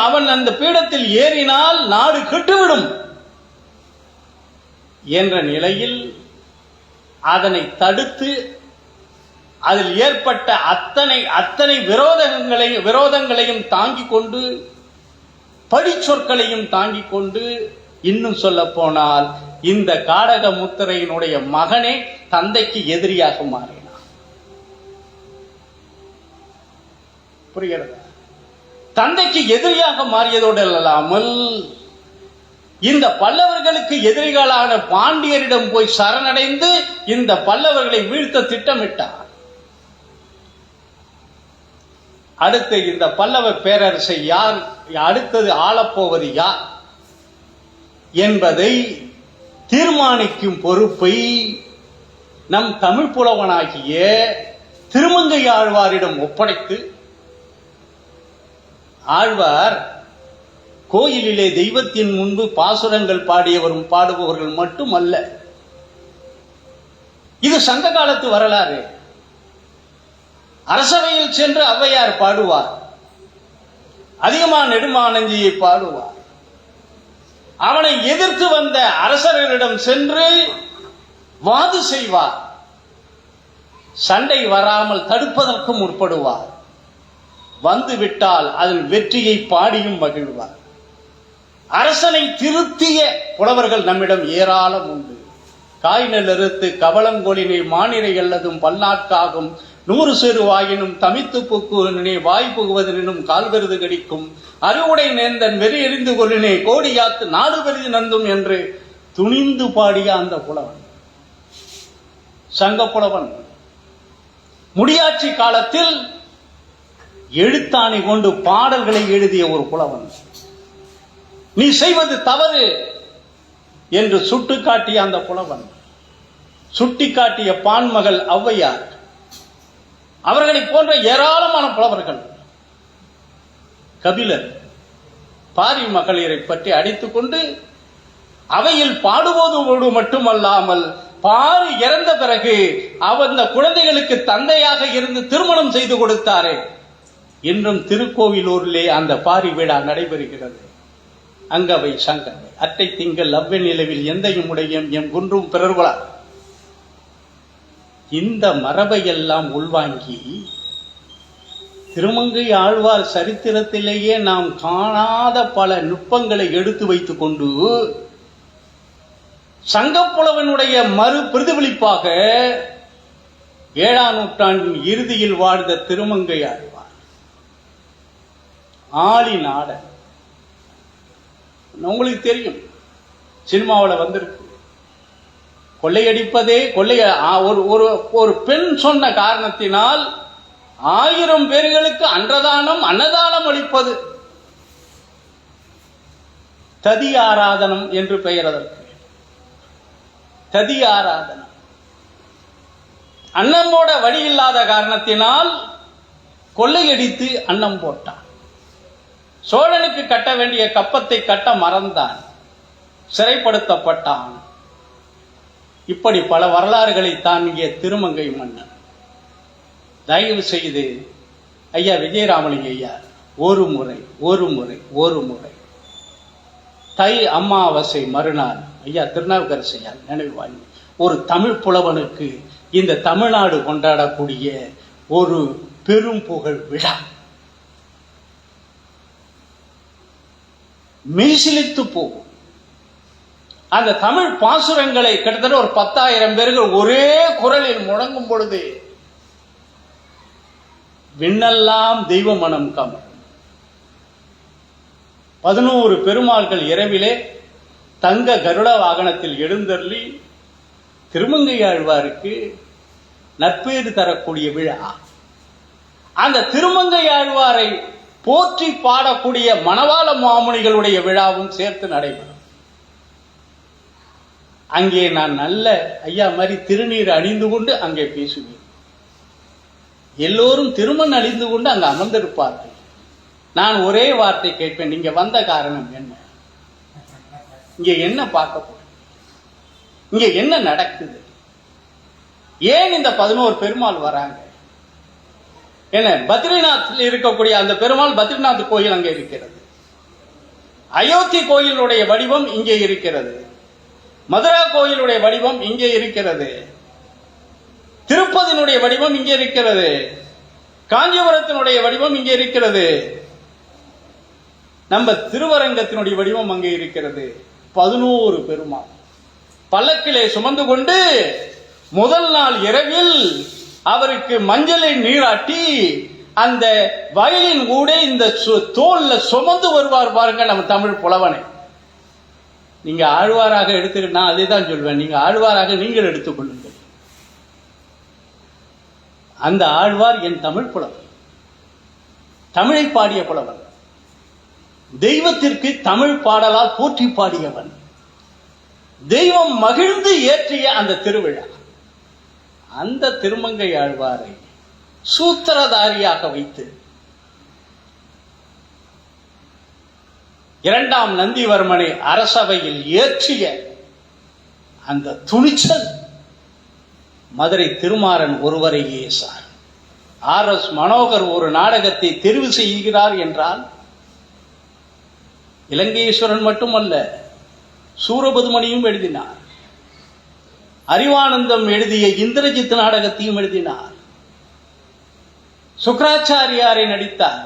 Speaker 2: அவன் அந்த பீடத்தில் ஏறினால் நாடு கெட்டுவிடும் என்ற நிலையில் அதனை தடுத்து அதில் ஏற்பட்ட அத்தனை விரோதங்களையும் தாங்கிக் கொண்டு, படிச்சொற்களையும் தாங்கிக் கொண்டு, இன்னும் சொல்ல போனால் இந்த காடக முத்திரையினுடைய மகனே தந்தைக்கு எதிரியாக மாறினான். புரிகிறதா? தந்தைக்கு எதிரியாக மாறியதோடு அல்லாமல் இந்த பல்லவர்களுக்கு எதிரிகளான பாண்டியரிடம் போய் சரணடைந்து இந்த பல்லவர்களை வீழ்த்த திட்டமிட்டார். அடுத்து இந்த பல்லவ பேரரசை யார் அடுத்தது ஆளப்போவது யார் என்பதை தீர்மானிக்கும் பொறுப்பை நம் தமிழ் புலவனாகிய திருமங்கை ஆழ்வாரிடம் ஒப்படைத்து, ஆழ்வார் கோயிலிலே தெய்வத்தின் முன்பு பாசுரங்கள் பாடியவரும் பாடுபவர்கள் மட்டுமல்ல. இது சங்க காலத்து வரலாறு. அரசவையில் சென்று ஔவையார் பாடுவார், அதிகமான நெடுமானஞ்சியை பாடுவார். அவனை எதிர்த்து வந்த அரசர்களிடம் சென்று வாது செய்வார். சண்டை வராமல் தடுப்பதற்கு முற்படுவார். வந்துவிட்டால் அதன் வெற்றியை பாடியும் மகிழ்வார். அரசனை திருத்திய புலவர்கள் நம்மிடம் ஏராளம் உண்டு. காய்நெல் அறுத்து கவளங்கொலினை மானிரை அல்லதும் பல்லாக்காகும் 100 செருவாயினும் தமித்து புக்குனே வாய் புகுவதனும் கால்வெருது கடிக்கும் அறுவுடை நேர்ந்தன் வெறி எறிந்து கொள்ளினே கோடியாத்து நாடு பெரிது நந்தும் என்று துணிந்து பாடிய அந்த புலவன், சங்க புலவன், முடியாட்சி காலத்தில் எழுத்தாணி கொண்டு பாடல்களை எழுதிய ஒரு புலவன், நீ செய்வது தவறு என்று சுட்டுக்காட்டிய அந்த புலவன், சுட்டிக்காட்டிய பான்மகள் ஔவையார், அவர்களை போன்ற ஏராளமான புலவர்கள், கபிலர், பாரி மகளிரை பற்றி அடித்துக் கொண்டு அவையில் பாடுவதோடு மட்டுமல்லாமல் பாரி இறந்த பிறகு அந்த குழந்தைகளுக்கு தந்தையாக இருந்து திருமணம் செய்து கொடுத்தாரே, இன்றும் திருக்கோவிலூரிலே அந்த பாரி விழா நடைபெறுகிறது. அங்கவை சங்கவை அட்டை திங்கள் அவ்வை நிலவில் எந்தையும் உடையும் எம் குன்றும் பிறர்வலா. இந்த மரபையெல்லாம் உள்வாங்கி திருமங்கை ஆழ்வார் சரித்திரத்திலேயே நாம் காணாத பல நுட்பங்களை எடுத்து வைத்துக் கொண்டு சங்கப்புலவனுடைய மறு பிரதிபலிப்பாக 7ஆம் நூற்றாண்டின் இறுதியில் வாழ்ந்த திருமங்கை ஆழ்வார் ஆளி நாடன். உங்களுக்கு தெரியும், சினிமாவில் வந்திருக்கு. கொள்ளையடிப்பதே ஒரு பெண் சொன்ன காரணத்தினால் 1000 பேர்களுக்கு அன்னதானம் அளிப்பது ததி ஆராதனம் என்று பெயர். அதற்கு ததி ஆராதனம். அன்னம் போட வழி இல்லாத காரணத்தினால் கொள்ளையடித்து அன்னம் போட்டான். சோழனுக்கு கட்ட வேண்டிய கப்பத்தை கட்ட மறந்தான், சிறைப்படுத்தப்பட்டான். இப்படி பல வரலாறுகளை தாங்கிய திருமங்கை மன்னன். தயவு செய்து ஐயா விஜயராமலிங்க ஐயா ஒரு முறை தை அமாவாசை மறுநாள் ஐயா திருநாவுக்கரசையார் நினைவு வாங்கி ஒரு தமிழ் புலவனுக்கு இந்த தமிழ்நாடு கொண்டாடக்கூடிய ஒரு பெரும் புகழ் விழா. மெய்சிலித்து போகும். அந்த தமிழ் பாசுரங்களை கிட்டத்தட்ட ஒரு 10,000 பேர்கள் ஒரே குரலில் முழங்கும் பொழுது விண்ணெல்லாம் தெய்வ மனம் கமழும். 11 பெருமாள்கள் இரவிலே தங்க கருட வாகனத்தில் எழுந்தருளி திருமங்கை ஆழ்வாருக்கு நற்பேறு தரக்கூடிய விழா. அந்த திருமங்கை ஆழ்வாரை போற்றி பாடக்கூடிய மணவாள மாமுனிகளுடைய விழாவும் சேர்த்து நடைபெறும். அங்கே நான் நல்ல ஐயா மாதிரி திருநீர் அணிந்து கொண்டு அங்கே பேசுவேன். எல்லோரும் திருமண் அணிந்து கொண்டு அங்கு அமர்ந்திருப்பார்கள். நான் ஒரே வார்த்தை கேட்பேன், நீங்க வந்த காரணம் என்ன? இங்க என்ன பார்க்க போறீங்க? இங்க என்ன நடக்குது? ஏன் இந்த 11 பெருமாள் வராங்க? என்ன பத்ரிநாத்தில் இருக்கக்கூடிய அந்த பெருமாள் பத்ரிநாத் கோயில் அங்கே இருக்கிறது. அயோத்தி கோயிலுடைய வடிவம் இங்கே இருக்கிறது. மதுரா கோயிலுடைய வடிவம் இங்கே இருக்கிறது. திருப்பதியினுடைய வடிவம் இங்கே இருக்கிறது. காஞ்சிபுரத்தினுடைய வடிவம் இங்கே இருக்கிறது. நம்ம திருவரங்கத்தினுடைய வடிவம் அங்கே இருக்கிறது. 11 பெருமாள் பல்லக்கிலே சுமந்து கொண்டு முதல் நாள் இரவில் அவருக்கு மஞ்சளை நீராட்டி அந்த வயலின் கூட இந்த தோல்ல சுமந்து வருவார் பாருங்க நம்ம தமிழ் புலவனை. நீங்க ஆழ்வாராக எடுத்துக்கிட்டு நான் அதை தான் சொல்வேன், நீங்க ஆழ்வாராக நீங்கள் எடுத்துக்கொள்ளுங்கள். அந்த ஆழ்வார் என் தமிழ் புலவன், தமிழை பாடிய புலவன், தெய்வத்திற்கு தமிழ் பாடலால் போற்றி பாடியவன், தெய்வம் மகிழ்ந்து ஏற்றிய அந்த திருவிழா. அந்த திருமங்கை ஆழ்வாரை சூத்திரதாரியாக வைத்து 2ஆம் நந்திவர்மனை அரசவையில் ஏற்றிய அந்த துணிச்சல் மதுரை திருமாறன் ஒருவரையே சார். RS மனோகர் ஒரு நாடகத்தை தெரிவு செய்கிறார் என்றால் இலங்கேஸ்வரன் மட்டுமல்ல, சூரபதுமணியும் எழுதினார். அறிவானந்தம் எழுதிய இந்திரஜித் நாடகத்தையும் எழுதினார். சுக்கராச்சாரியாரை நடித்தார்.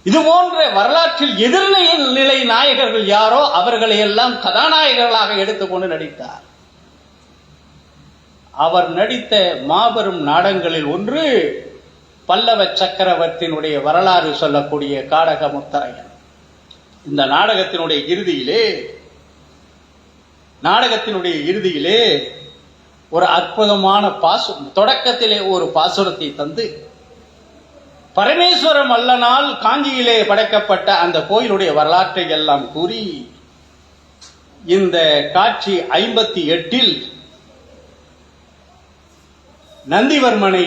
Speaker 2: இது போன்ற வரலாற்றில் எதிர்நிலை நாயகர்கள் யாரோ அவர்களை எல்லாம் கதாநாயகர்களாக எடுத்துக்கொண்டு நடித்தார். அவர் நடித்த மாபெரும் நாடகங்களில் ஒன்று பல்லவ சக்கரவர்த்தியினுடைய வரலாறு சொல்லக்கூடிய காடக முத்தரையன். இந்த நாடகத்தினுடைய இறுதியிலே ஒரு அற்புதமான தொடக்கத்திலே ஒரு பாசுரத்தை தந்து பரமேஸ்வர மல்லனால் காஞ்சியிலே படைக்கப்பட்ட அந்த கோயிலுடைய வரலாற்றை எல்லாம் கூறி இந்த காட்சி 58 நந்திவர்மனை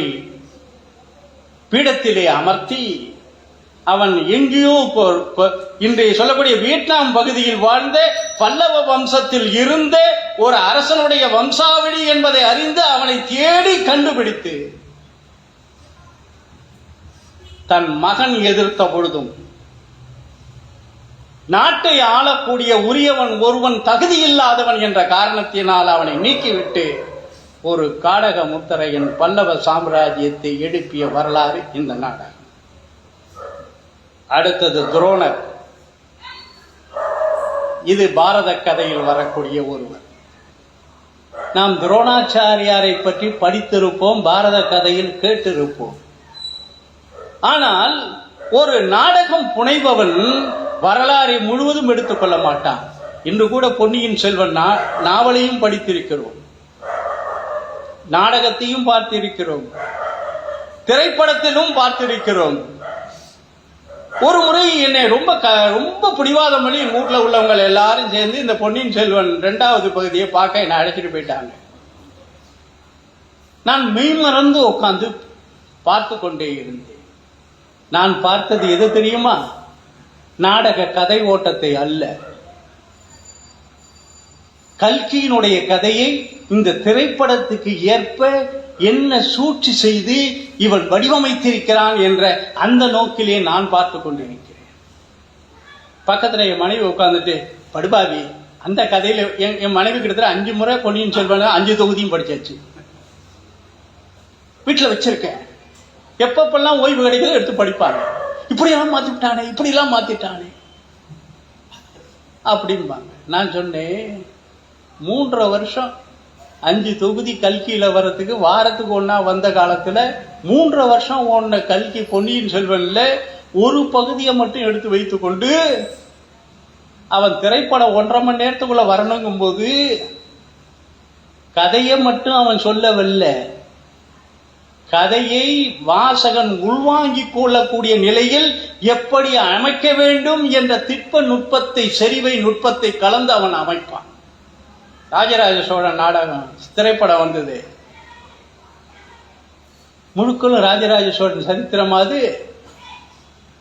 Speaker 2: பீடத்திலே அமர்த்தி அவன் எங்கேயோ இன்றைய சொல்லக்கூடிய வியட்நாம் பகுதியில் வாழ்ந்த பல்லவ வம்சத்தில் இருந்த ஒரு அரசனுடைய வம்சாவளி என்பதை அறிந்து அவனை தேடி கண்டுபிடித்து தன் மகன் எதிர்த்த பொழுதும் நாட்டை ஆளக்கூடிய உரியவன் ஒருவன் தகுதி இல்லாதவன் என்ற காரணத்தினால் அவனை நீக்கிவிட்டு ஒரு காடக முத்தரையன் பல்லவ சாம்ராஜ்யத்தை எழுப்பிய வரலாறு இந்த நாடகம். அடுத்தது துரோணர். இது பாரத கதையில் வரக்கூடிய ஒருவர். நாம் துரோணாச்சாரியாரை பற்றி படித்திருப்போம், பாரத கதையில் கேட்டிருப்போம். ஆனால் ஒரு நாடகம் புனைபவன் வரலாறை முழுவதும் எடுத்துக்கொள்ள மாட்டான். இன்று கூட பொன்னியின் செல்வன் நாவலையும் படித்திருக்கிறோம், நாடகத்தையும் பார்த்திருக்கிறோம், திரைப்படத்திலும் பார்த்திருக்கிறோம். ஒரு முறை என்னை ரொம்ப பிடிவாதம் பண்ணி என் வீட்டில் உள்ளவங்க எல்லாரும் சேர்ந்து இந்த பொன்னியின் செல்வன் 2வது பகுதியை பார்க்க என்னை அழைச்சிட்டு போயிட்டாங்க. நான் மெய்மறந்து உட்கார்ந்து பார்த்து கொண்டே இருந்தேன். நான் பார்த்தது எது தெரியுமா? நாடக கதை ஓட்டத்தை அல்ல, கல்கியினுடைய கதையை இந்த திரைப்படத்துக்கு ஏற்ப என்ன சூழ்ச்சி செய்து இவன் வடிவமைத்திருக்கிறான் என்ற அந்த நோக்கிலே நான் பார்த்து கொண்டிருக்கிறேன். பக்கத்துல என் மனைவி உட்கார்ந்துட்டு, படுபாவி, அந்த கதையில என் மனைவி கிட்டத்தட்ட 5 முறை பொன்னியின் செல்வன் 5 தொகுதியும் படிச்சாச்சு, வீட்டுல வச்சிருக்கேன். எப்பப்பெல்லாம் ஓய்வு கிடைக்குதோ எடுத்து படிப்பாங்க. இப்படியெல்லாம் மாத்திட்டானே, இப்படியெல்லாம் மாத்திட்டானே அப்படிம்பாங்க. நான் சொன்னேன், 3 வருஷம் 5 தொகுதி கல்கியில வர்றதுக்கு வாரத்துக்கு ஒன்னா வந்த காலத்துல 3 வருஷம் ஓடின கல்கி பொன்னியின் செல்வன்ல ஒரு பகுதியை மட்டும் எடுத்து வைத்துக் கொண்டு அவன் திரைப்படம் 1.5 மணி நேரத்துக்குள்ள வரணுங்கும் போது கதையை மட்டும் அவன் சொல்லவில்லை, கதையை வாசகன் உள்வாங்கிக் கொள்ளக்கூடிய நிலையில் எப்படி அமைக்க வேண்டும் என்ற திட்ப நுட்பத்தை, செறிவை நுட்பத்தை கலந்து அவன் அமைப்பான். ராஜராஜ சோழன் நாடகம் திரைப்படம் வந்தது, முழுக்களும் ராஜராஜ சோழன் சரித்திரமாவது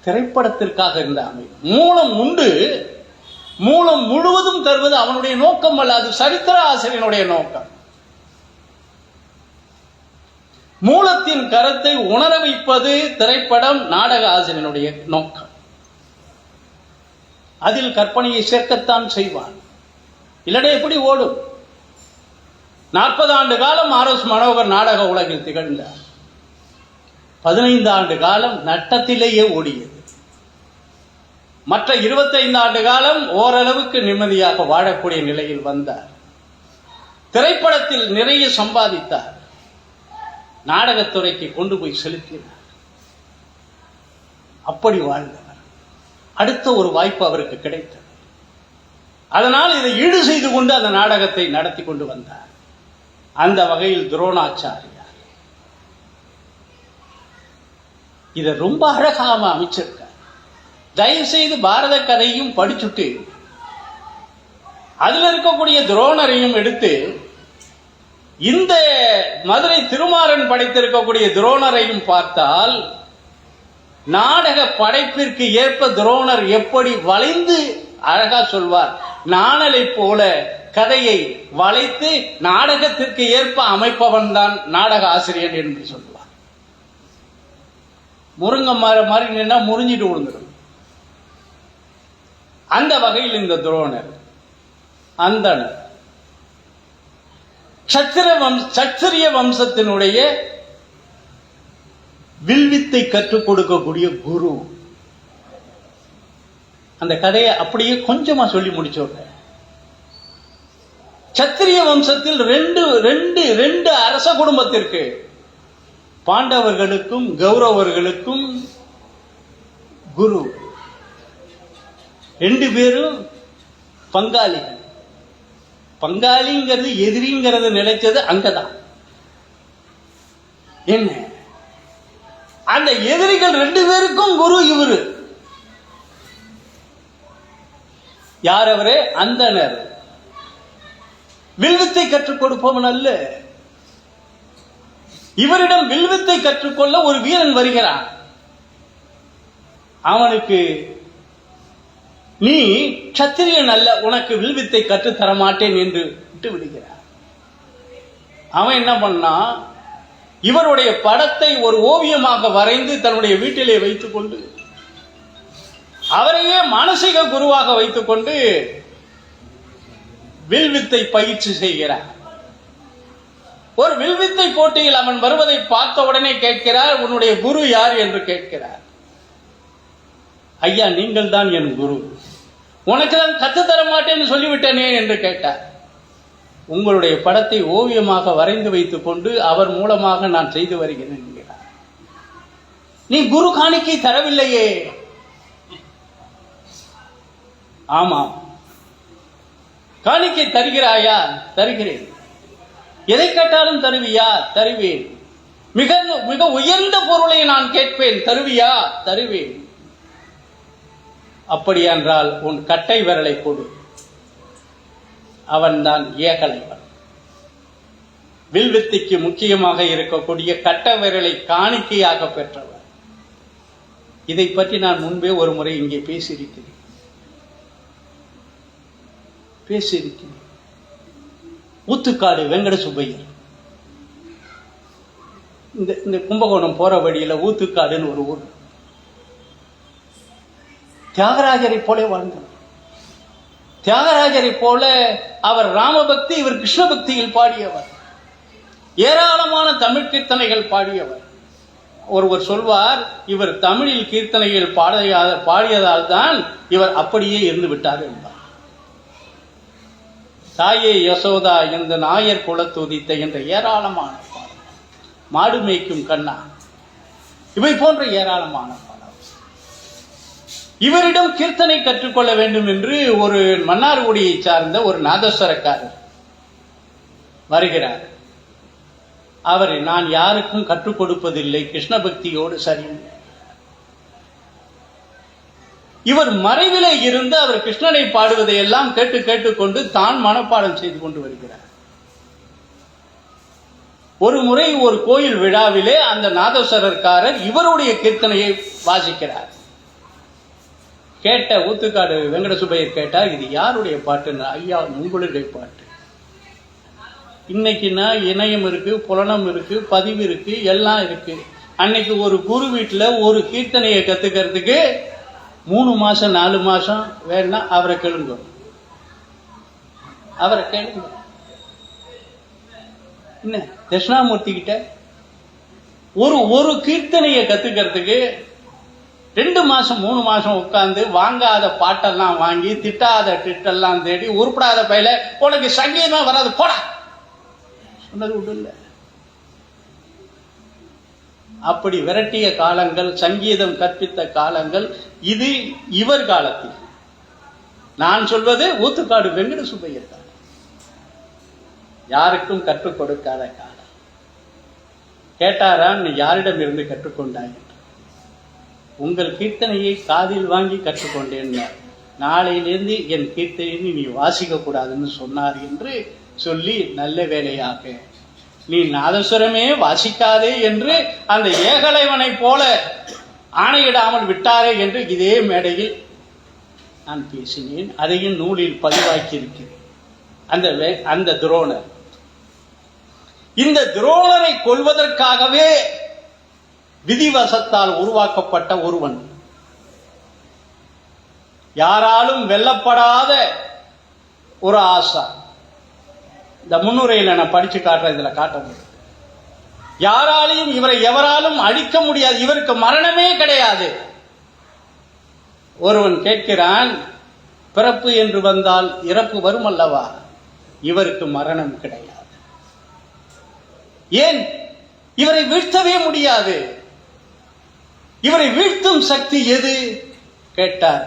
Speaker 2: திரைப்படத்திற்காக இருந்த அமைப்பு. மூலம் உண்டு, மூலம் முழுவதும் தருவது அவனுடைய நோக்கம் அல்ல, அது சரித்திர ஆசிரியனுடைய நோக்கம். மூலத்தின் கருத்தை உணர வைப்பது திரைப்படம், நாடக ஆசிரியனுடைய நோக்கம். அதில் கற்பனையை சேர்க்கத்தான் செய்வான், இல்லடே எப்படி ஓடும். 40 ஆண்டு காலம் ஆர்.எஸ். மனோகர் நாடக உலகில் திகழ்ந்தார். 15 ஆண்டு காலம் நட்டத்திலேயே ஓடியது. மற்ற 25 ஆண்டு காலம் ஓரளவுக்கு நிம்மதியாக வாழக்கூடிய நிலையில் வந்தார். திரைப்படத்தில் நிறைய சம்பாதித்தார், நாடகத்துறைக்கு கொண்டு போய் செலுத்தினார். அப்படி வாழ்ந்தவர். அடுத்த ஒரு வாய்ப்பு அவருக்கு கிடைத்தது. அதனால் இதை ஈடு செய்து கொண்டு அந்த நாடகத்தை நடத்தி கொண்டு வந்தார். அந்த வகையில் துரோணாச்சாரியார் இதை ரொம்ப அழகாக அமைச்சிருக்கார். தயவு செய்து பாரத கதையும் படிச்சுட்டு அதுல இருக்கக்கூடிய துரோணரையும் எடுத்து இந்த மதுரை திருமாறன் படைத்திருக்கக்கூடிய துரோணரையும் பார்த்தால் நாடக படைப்பிற்கு ஏற்ப துரோணர் எப்படி வளைந்து அழகா சொல்வார். நாணலை போல கதையை வளைத்து நாடகத்திற்கு ஏற்ப அமைப்பவன் தான் நாடக ஆசிரியர் என்று சொல்வார். முருங்கை மாதிரி நின்னா முறிஞ்சிட்டு விழுந்துடும். அந்த வகையில் இந்த துரோணர் அந்தணர் சத்திரிய வம்சத்தினுடைய வில்வித்தை கற்றுக் கொடுக்கக்கூடிய குரு. அந்த கதையை அப்படியே கொஞ்சமா சொல்லி முடிச்சோங்க. சத்திரிய வம்சத்தில் ரெண்டு அரச குடும்பத்திற்கு, பாண்டவர்களுக்கும் கௌரவர்களுக்கும் குரு 2 பேரும் பங்காளிகள். பங்காளிங்கிறது எதிரிங்கிறது நிலைச்சது அங்கதான். என்ன, அந்த எதிரிகள் 2 பேருக்கும் குரு இவரு. யார் அவரு? அந்தணர். வில்வித்தை கற்றுக் கொடுப்பவன் அல்ல. இவரிடம் வில்வித்தை கற்றுக்கொள்ள ஒரு வீரன் வருகிறான். அவனுக்கு நீ சத்திரியன் அல்ல, உனக்கு வில்வித்தை கற்றுத்தர மாட்டேன் என்று விட்டு விடுகிறார். அவன் என்ன பண்ணா, இவருடைய படத்தை ஒரு ஓவியமாக வரைந்து தன்னுடைய வீட்டிலே வைத்துக் கொண்டு அவரையே மானசீக குருவாக வைத்துக் கொண்டு வில்வித்தை பயிற்சி செய்கிறார். ஒரு வில்வித்தை போட்டியில் அவன் வருவதை பார்த்த உடனே கேட்கிறார், உன்னுடைய குரு யார் என்று கேட்கிறார். ஐயா, நீங்கள் தான் என் குரு, உனக்கு தான் கற்றுத்தர மாட்டேன்னு சொல்லிவிட்டேனே என்று கேட்டார். உங்களுடைய படத்தை ஓவியமாக வரைந்து வைத்துக் கொண்டு அவர் மூலமாக நான் செய்து வருகிறேன் என்கிறார். நீ குரு காணிக்கை தரவில்லையே. ஆமாம், காணிக்கை தருகிறாயா? தருகிறேன். எதை கேட்டாலும் தருவியா? தருவேன். மிக மிக உயர்ந்த பொருளை நான் கேட்பேன், தருவியா? தருவேன். அப்படியென்றால் உன் கட்டை விரலை கொடு. அவன்தான் ஏகலைவன். வில்வித்தைக்கு முக்கியமாக இருக்கக்கூடிய கட்ட விரலை காணிக்கையாக பெற்றவர். இதை பற்றி நான் முன்பே ஒரு முறை இங்கே பேசியிருக்கிறேன். ஊத்துக்காடு வெங்கட சுப்பையர், இந்த கும்பகோணம் போற வழியில ஊத்துக்காடுன்னு ஒரு ஊர். தியாகராஜரை போல வாழ்ந்தார். தியாகராஜரை போல அவர் ராமபக்தி, இவர் கிருஷ்ண பக்தியில் பாடியவர். ஏராளமான தமிழ் கீர்த்தனைகள் பாடியவர். ஒருவர் சொல்வார், இவர் தமிழில் கீர்த்தனைகள் பாடியதால் தான் இவர் அப்படியே இருந்து விட்டார் என்பார். தாயே யசோதா இந்த நாயர் குலத்துதித்த என்ற ஏராளமான பாடல், மாடு மேய்க்கும் கண்ணா, இவை போன்ற ஏராளமான பாடல். இவரிடம் கீர்த்தனை கற்றுக்கொள்ள வேண்டும் என்று ஒரு மன்னார்குடியை சார்ந்த ஒரு நாதஸ்வரக்காரர் வருகிறார். அவர், நான் யாருக்கும் கற்றுக் கொடுப்பதில்லை, கிருஷ்ண பக்தியோடு சரி. இவர் மறைவிலே இருந்து அவர் கிருஷ்ணனை பாடுவதை எல்லாம் கேட்டுக்கொண்டு தான் மனப்பாடம் செய்து கொண்டு வருகிறார். ஒரு முறை ஒரு கோயில் விழாவிலே அந்த நாதஸ்வரக்காரர் இவருடைய கீர்த்தனையை வாசிக்கிறார். கேட்ட ஊத்துக்காடு வெங்கட சுப்பையர் கேட்டார், இது யாருடைய பாட்டுன்னு. ஐயா, உங்களுடைய பாட்டு. இன்னைக்குன்னா இணையம் இருக்கு, புலனம் இருக்கு, பதிவு இருக்கு, எல்லாம் இருக்கு. அன்னைக்கு ஒரு குரு வீட்டுல ஒரு கீர்த்தனையை கத்துக்கிறதுக்கு 3 மாசம் 4 மாசம் வேணா அவரை கேளுங்க. என்ன தட்சிணாமூர்த்தி கிட்ட ஒரு கீர்த்தனையை கத்துக்கிறதுக்கு 2 மாசம் 3 மாசம் உட்கார்ந்து வாங்காத பாட்டெல்லாம் வாங்கி, திட்டாத திட்டெல்லாம் தேடி, உருப்படாத பையில உனக்கு சங்கீதம் வராது போடா சொன்னது உண்டு இல்ல. அப்படி விரட்டிய காலங்கள், சங்கீதம் கற்பித்த காலங்கள் இது. இவர் காலத்தில் நான் சொல்வது ஊத்துக்காடு வெங்கட சுப்பையர் காலம். யாருக்கும் கற்றுக் கொடுக்காத காலம். கேட்டாராம், நீ யாரிடம் இருந்து கற்றுக்கொண்டாய்? உங்கள் கீர்த்தனையை காதில் வாங்கி கற்றுக்கொண்டேன். நாளையிலிருந்து என் கீர்த்தனை நீ வாசிக்க கூடாதுன்னு சொன்னார் என்று சொல்லி, நல்ல வேலையாக நீ நாதஸ்வரமே வாசிக்காதே என்று அந்த ஏகலைவனை போல ஆணையிடாமல் விட்டாரே என்று இதே மேடையில் நான் பேசினேன். அதையும் நூலில் பதிவாக்கி இருக்கிறேன். அந்த துரோணர், இந்த துரோணரை கொல்வதற்காகவே விதிவசத்தால் உருவாக்கப்பட்ட ஒருவன், யாராலும் வெல்லப்படாத ஒரு ஆசா. இந்த முன்னுரையில் நான் படிச்சு காட்டுறேன், இதுல காட்ட முடியும். யாராலையும் இவரை எவராலும் அழிக்க முடியாது. இவருக்கு மரணமே கிடையாது. ஒருவன் கேட்கிறான், பிறப்பு என்று வந்தால் இறப்பு வரும் அல்லவா? இவருக்கு மரணம் கிடையாது. ஏன்? இவரை வீழ்த்தவே முடியாது. இவரை வீழ்த்தும் சக்தி எது கேட்டார்.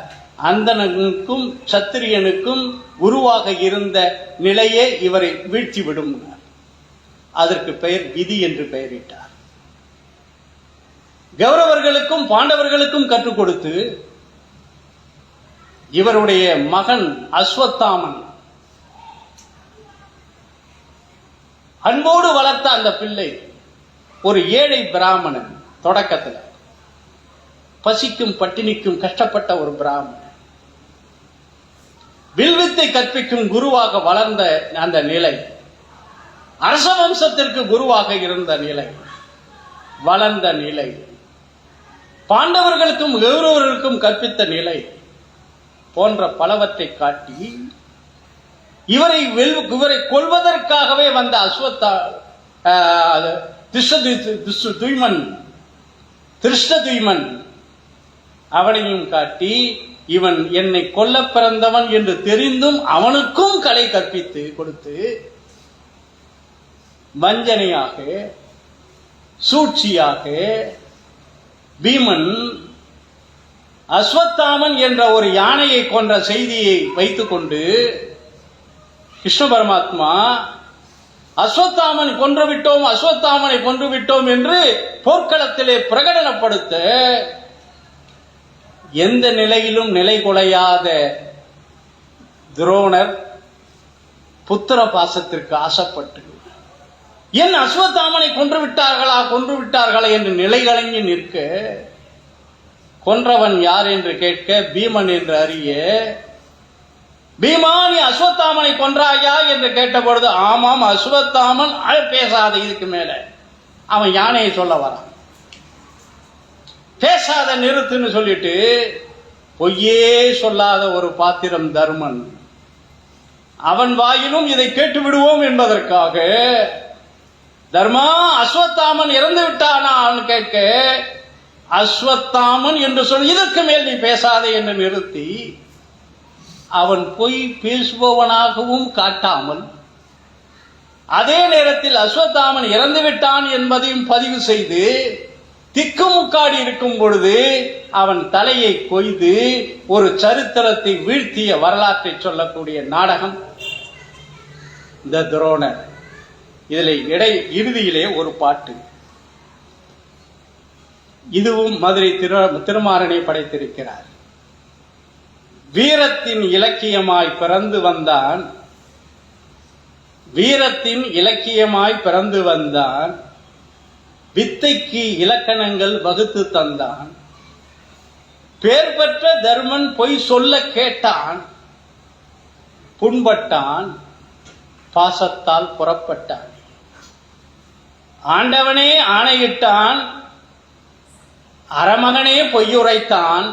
Speaker 2: அந்தணனுக்கும் சத்திரியனுக்கும் குருவாக இருந்த நிலையே இவரை வீழ்த்திவிடும். அதற்கு பெயர் விதி என்று பெயரிட்டார். கௌரவர்களுக்கும் பாண்டவர்களுக்கும் கற்றுக் கொடுத்து, இவருடைய மகன் அஸ்வத்தாமன் அன்போடு வளர்த்த அந்த பிள்ளை ஒரு ஏழை பிராமணன். தொடக்கத்தில் பசிக்கும் பட்டினிக்கும் கஷ்டப்பட்ட ஒரு பிராமணன், வில்வித்தை கற்பிக்கும் குருவாக வளர்ந்த அந்த நிலை, அரச வம்சத்திற்கு குருவாக இருந்த நிலை, வளர்ந்த நிலை, பாண்டவர்களுக்கும் கௌரவர்களுக்கும் கற்பித்த நிலை போன்ற பலவற்றை காட்டி இவரை கொல்வதற்காகவே வந்த திருஷ்டதுய்மன் அவனையும் காட்டி, இவன் என்னை கொல்ல பிறந்தவன் என்று தெரிந்தும் அவனுக்கும் கலை கற்பித்து கொடுத்து வஞ்சனையாக, சூழ்ச்சியாக பீமன் அஸ்வத்தாமன் என்ற ஒரு யானையை கொன்ற செய்தியை வைத்துக்கொண்டு கிருஷ்ண பரமாத்மா அஸ்வத்தாமன் கொன்றுவிட்டோம், அஸ்வத்தாமனை கொன்றுவிட்டோம் என்று போர்க்களத்திலே பிரகடனப்படுத்த எந்த நிலையிலும் நிலை குலையாத துரோணர் புத்திர பாசத்திற்கு ஆசைப்பட்டு என் அஸ்வத்தாமனை கொன்று விட்டார்களா என்று நிலை கலங்கி நிற்க, கொன்றவன் யார் என்று கேட்க பீமன் என்று அறிய, பீமா நீ அஸ்வத்தாமனை கொன்றாயா என்று கேட்டபொழுது ஆமாம் அஸ்வத்தாமன், பேசாத, இதுக்கு மேல அவன் யானையை சொல்ல வரான், பேசாத நிறுத்துன்னு சொல்லிட்டு பொய்யே சொல்லாத ஒரு பாத்திரம் தர்மன், அவன் வாயிலும் இதை கேட்டு விடுவோம் என்பதற்காக தர்மா அஸ்வத்தாமன் இறந்து விட்டானா கேட்க அஸ்வத்தாமன் என்று சொல், இதற்கு மேல் நீ பேசாதே என்று நிறுத்தி அவன் பொய் பேசுபவனாகவும் காட்டாமல் அதே நேரத்தில் அஸ்வத்தாமன் இறந்து விட்டான் என்பதையும் பதிவு செய்து திக்குமுக்காடி இருக்கும் பொழுது அவன் தலையை கொய்து ஒரு சரித்திரத்தை வீழ்த்திய வரலாற்றை சொல்லக்கூடிய நாடகம் இந்த துரோணர். இதில் இறுதியிலே ஒரு பாட்டு, இதுவும் மதுரை திருமாறனை படைத்திருக்கிறார். வீரத்தின் இலக்கியமாய் பிறந்து வந்தான், வீரத்தின் இலக்கியமாய் பிறந்து வந்தான், வித்தைக்கு இலக்கணங்கள் வகுத்து தந்தான், பேர் பெற்ற தர்மன் பொய் சொல்ல கேட்டான், புண்பட்டான், பாசத்தால் புறப்பட்டான், ஆண்டவனே ஆணையிட்டான், அரமகனே பொய்யுரைத்தான்,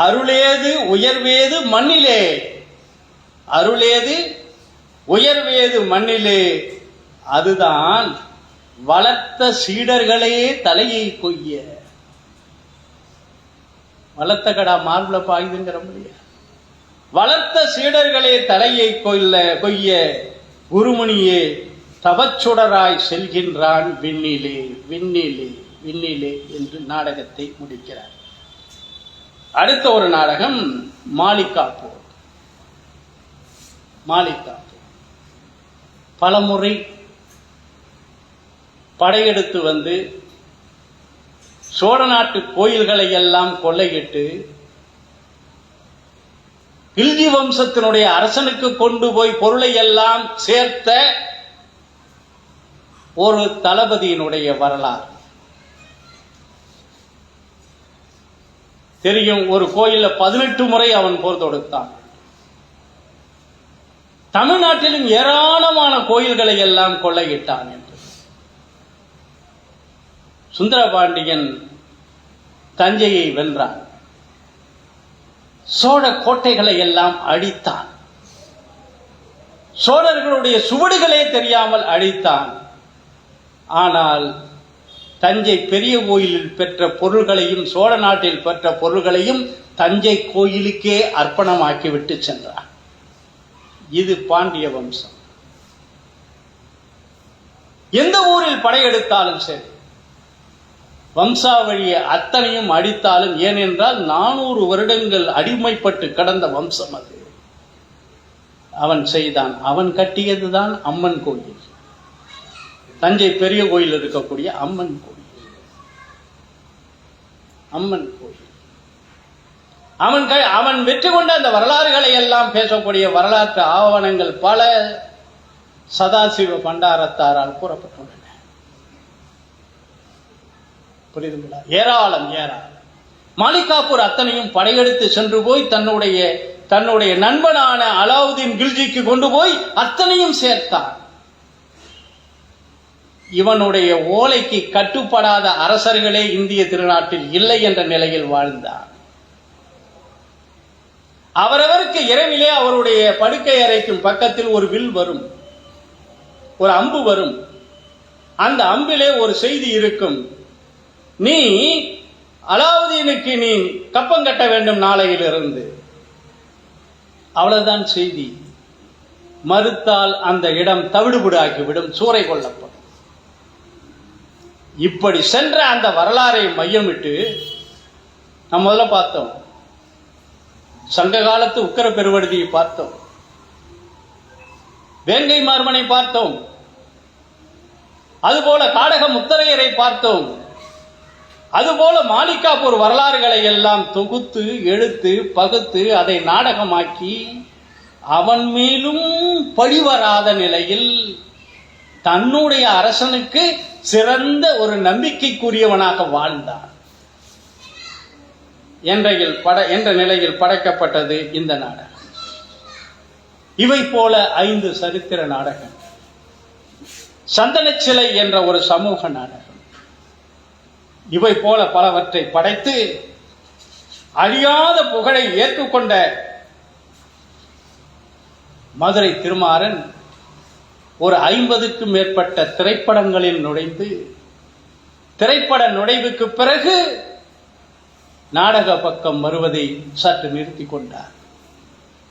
Speaker 2: அருளேது உயர்வேது மண்ணிலே, அருளேது உயர்வேது மண்ணிலே, அதுதான் வளர்த்த சீடர்களே தலையை கொய்ய. வளர்த்த கடா மார்புல பாயுதுங்கிற முடியாது. வளர்த்த சீடர்களே தலையை கொய்ய குருமுனியே தவச்சுடராய் செல்கின்றான் விண்ணிலே விண்ணிலே விண்ணிலே என்று நாடகத்தை முடிக்கிறார். அடுத்த ஒரு நாடகம் மாளிகா போர். மாளிகா போர் பலமுறை படையெடுத்து வந்து சோழ நாட்டு கோயில்களை எல்லாம் கொள்ளையிட்டு கில்ஜி வம்சத்தினுடைய அரசனுக்கு கொண்டு போய் பொருளை எல்லாம் சேர்த்த ஒரு தளபதியினுடைய வரலாறு தெரியும். ஒரு கோயில்ல 18 முறை அவன் போர் தொடுத்தான். தமிழ்நாட்டிலும் ஏராளமான கோயில்களை எல்லாம் கொள்ளையிட்டான் என்று சுந்தரபாண்டியன் தஞ்சையை வென்றான். சோழ கோட்டைகளை எல்லாம் அழித்தான். சோழர்களுடைய சுவடுகளே தெரியாமல் அழித்தான். ஆனால் தஞ்சை பெரிய கோயிலில் பெற்ற பொருள்களையும் சோழ நாட்டில் பெற்ற பொருள்களையும் தஞ்சை கோயிலுக்கே அர்ப்பணமாக்கிவிட்டு சென்றான். இது பாண்டிய வம்சம். எந்த ஊரில் படையெடுத்தாலும் சரி வம்சாவழியை அத்தனையும் அடித்தாலும், ஏனென்றால் 400 வருடங்கள் அடிமைப்பட்டு கடந்த வம்சம் அது. அவன் செய்தான். அவன் கட்டியதுதான் அம்மன் கோயில், தஞ்சை பெரிய கோயில் இருக்கக்கூடிய அம்மன் கோயில். அம்மன் கோயில் அவன் வெற்றி கொண்ட அந்த வரலாறுகளை எல்லாம் பேசக்கூடிய வரலாற்று ஆவணங்கள் பல சதாசிவ பண்டாரத்தாரால் கூறப்பட்டுள்ளன. புரியுதுங்களா? ஏராளம் ஏராளம். மாளிகாப்பூர் அத்தனையும் படையெடுத்து சென்று போய் தன்னுடைய நண்பனான அலாவுதீன் கில்ஜிக்கு கொண்டு போய் அத்தனையும் சேர்த்தான். இவனுடைய ஓலைக்கு கட்டுப்படாத அரசர்களே இந்திய திருநாட்டில் இல்லை என்ற நிலையில் வாழ்ந்தான். அவரவருக்கு இரவிலே அவருடைய படுக்கை அறைக்கும் பக்கத்தில் ஒரு வில் வரும், ஒரு அம்பு வரும். அந்த அம்பிலே ஒரு செய்தி இருக்கும், நீ அலாவுதீனுக்கு நீ கப்பம் கட்ட வேண்டும் நாளையிலிருந்து. அவ்வளவுதான் செய்தி. மறுத்தால் அந்த இடம் தவிடுபடாகிவிடும், சூறை கொள்ளப்படும். இப்படி சென்ற அந்த வரலாறை மையமிட்டு நம்ம முதல்ல பார்த்தோம். சங்க காலத்து உக்கர பெருவழுதியை பார்த்தோம், வேங்கை மார்மனை பார்த்தோம், அதுபோல காடக முத்தரையரை பார்த்தோம். அதுபோல மாலிகாப்பூர் வரலாறுகளை எல்லாம் தொகுத்து எடுத்து பகுத்து அதை நாடகமாக்கி அவன் மேலும் பழிவராத நிலையில் தன்னுடைய அரசனுக்கு சிறந்த ஒரு நம்பிக்கைக்குரியவனாக வாழ்ந்தான் என்ற நிலையில் படைக்கப்பட்டது இந்த நாடகம். இவை போல 5 சரித்திர நாடகம், சந்தனச்சிலை என்ற ஒரு சமூக நாடகம், இவை போல பலவற்றை படைத்து அழியாத புகழை ஏற்றுக்கொண்ட மதுரை திருமாறன் ஒரு 50க்கும் மேற்பட்ட திரைப்படங்களில் நுழைந்து, திரைப்பட நுழைவுக்கு பிறகு நாடக பக்கம் வருவதை சற்று நிறுத்தி கொண்டார்.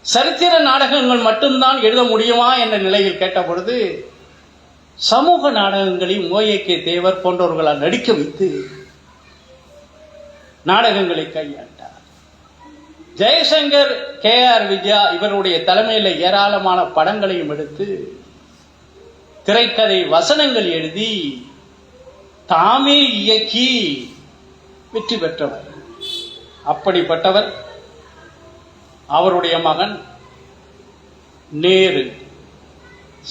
Speaker 2: சரித்திர நாடகங்கள் மட்டும்தான் எழுத முடியுமா என்ற நிலையில் கேட்டபொழுது சமூக நாடகங்களையும் ஓஏகே தேவர் போன்றவர்களால் நடிக்க வைத்து நாடகங்களை கையாண்டார். ஜெயசங்கர், KR விஜயா இவருடைய தலைமையில் ஏராளமான படங்களையும் எடுத்து திரைக்கதை வசனங்கள் எழுதி தாமே இயக்கி வெற்றி பெற்றவர். அப்படிப்பட்டவர் அவருடைய மகன் நேரு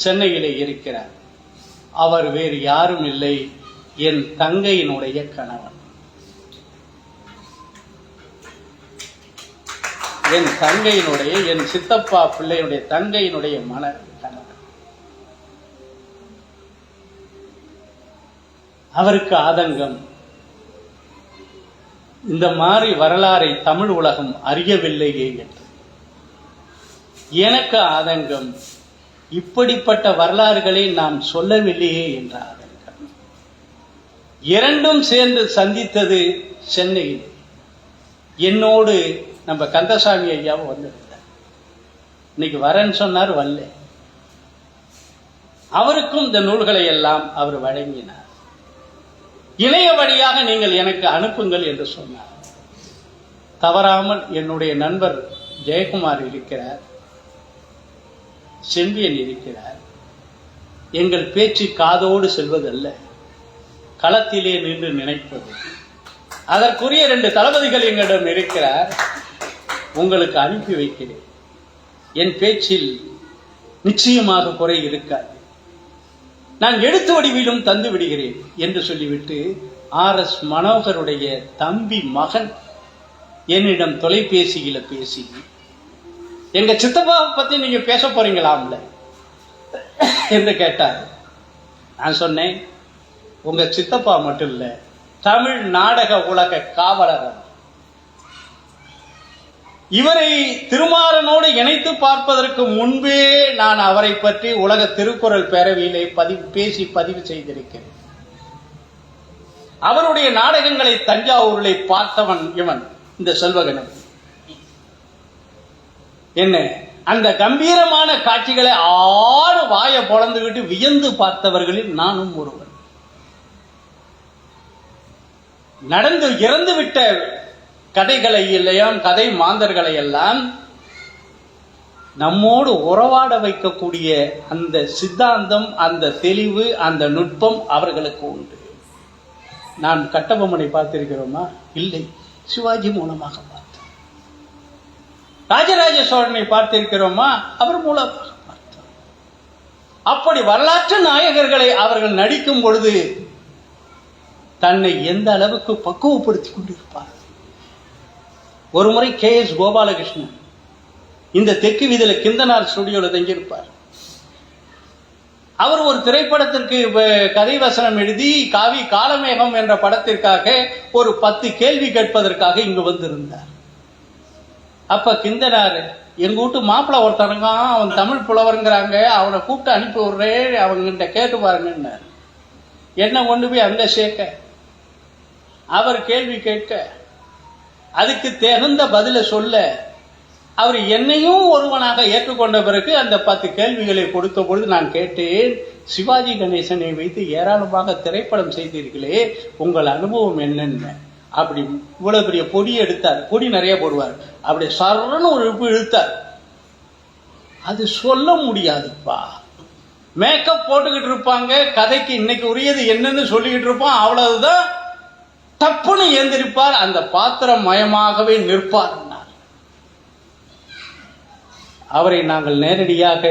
Speaker 2: சென்னையிலே இருக்கிறார். அவர் வேறு யாரும் இல்லை, என் தங்கையினுடைய கணவன். என் தங்கையினுடைய, என் சித்தப்பா பிள்ளையினுடைய தங்கையினுடைய கணவன். அவருக்கு ஆதங்கம், இந்த மாதிரி வரலாறை தமிழ் உலகம் அறியவில்லையே என்று. எனக்கு ஆதங்கம், இப்படிப்பட்ட வரலாறுகளை நாம் சொல்லவில்லையே என்ற ஆதங்கம். இரண்டும் சேர்ந்து சந்தித்தது சென்னையில். என்னோடு நம்ம கந்தசாமி ஐயாவும் வந்திருந்தார். இன்னைக்கு வரேன்னு சொன்னார், வரல. அவருக்கும் இந்த நூல்களை எல்லாம் அவர் வழங்கினார். இணைய வழியாக நீங்கள் எனக்கு அனுப்புங்கள் என்று சொன்னார். தவறாமல் என்னுடைய நண்பர் ஜெயக்குமார் இருக்கிறார், செம்பியன் இருக்கிறார். எங்கள் பேச்சு காதோடு செல்வதல்ல, களத்திலே நின்று நினைப்பது. அதற்குரிய 2 தளபதிகள் எங்களிடம் இருக்கிறார், உங்களுக்கு அனுப்பி வைக்கிறேன். என் பேச்சில் நிச்சயமாக குறை இருக்காது, நான் எழுத்து வடிவிலும் தந்து விடுகிறேன் என்று சொல்லிவிட்டு RS மனோகருடைய தம்பி மகன் என்னிடம் தொலைபேசியில பேசி, எங்க சித்தப்பாவை பத்தி நீங்க பேச போறீங்களாம்ல என்று கேட்டார். நான் சொன்னேன், உங்க சித்தப்பா மட்டும் இல்ல, தமிழ் நாடக உலக காவலர். இவரை திருமாறனோடு இணைத்து பார்ப்பதற்கு முன்பே நான் அவரை பற்றி உலக திருக்குறள் பேரவையிலே பேசி பதிவு செய்திருக்கிறேன். அவருடைய நாடகங்களை தஞ்சாவூரிலே பார்த்தவன் இவன், இந்த செல்வகணன். என்ன அந்த கம்பீரமான காட்சிகளை 6 வாயை பொளந்துவிட்டு வியந்து பார்த்தவர்களில் நானும் ஒருவன். நடந்து இறந்துவிட்ட கதைகளை எல்லாம், கதை மாந்தர்களை எல்லாம் நம்மோடு உறவாட வைக்கக்கூடிய அந்த சித்தாந்தம், அந்த தெளிவு, அந்த நுட்பம் அவர்களுக்கு உண்டு. நான் கட்டபொம்மனை பார்த்திருக்கிறோமா? இல்லை, சிவாஜி மூலமாக பார்த்தோம். ராஜராஜ சோழனை பார்த்திருக்கிறோமா? அவர் மூலமாக பார்த்தோம். அப்படி வரலாற்று நாயகர்களை அவர்கள் நடிக்கும் பொழுது தன்னை எந்த அளவுக்கு பக்குவப்படுத்திக் கொண்டிருப்பார். ஒரு முறை KS கோபாலகிருஷ்ணன் இந்த தெற்கு வீதியில கிந்தனார் ஸ்டுடியோவில் தங்கியிருப்பார். அவர் ஒரு திரைப்படத்திற்கு கதை வசனம் எழுதி காவி காலமேகம் என்ற படத்திற்காக ஒரு 10 கேள்வி கேட்பதற்காக இங்கு வந்திருந்தார். அப்ப கிந்தனார், எங்க வீட்டு மாப்பிள்ள ஒருத்தருங்க, அவன் தமிழ் புலவருங்கிறாங்க, அவனை கூப்பிட்டு அனுப்பி விடுறேன், அவங்கிட்ட கேட்டு பாருங்க. என்ன கொண்டு போய் அங்க சேர்க்க, அவர் கேள்வி கேட்க, அதுக்கு தகுந்த பதில சொல்ல, அவர் என்னையும் ஒருவனாக ஏற்றுக்கொண்ட பிறகு அந்த 10 கேள்விகளை கொடுத்த பொழுது நான் கேட்டேன், சிவாஜி கணேசனை வைத்து ஏராளமாக திரைப்படம் செய்தீர்களே, உங்கள் அனுபவம் என்னென்ன? அப்படி இவ்வளவு பெரிய பொடி எடுத்தார், பொடி நிறைய போடுவார், அப்படி சரன்னு ஒரு இழுத்தார். அது சொல்ல முடியாதுப்பா. மேக்கப் போட்டுக்கிட்டு இருப்பாங்க, கதைக்கு இன்னைக்கு உரியது என்னன்னு சொல்லிக்கிட்டு இருப்பான், அவ்வளவுதான். தப்புன்னு ஏந்திருப்பார், அந்த பாத்திரம் மயமாகவே நிற்பார். அவரை நாங்கள் நேரடியாக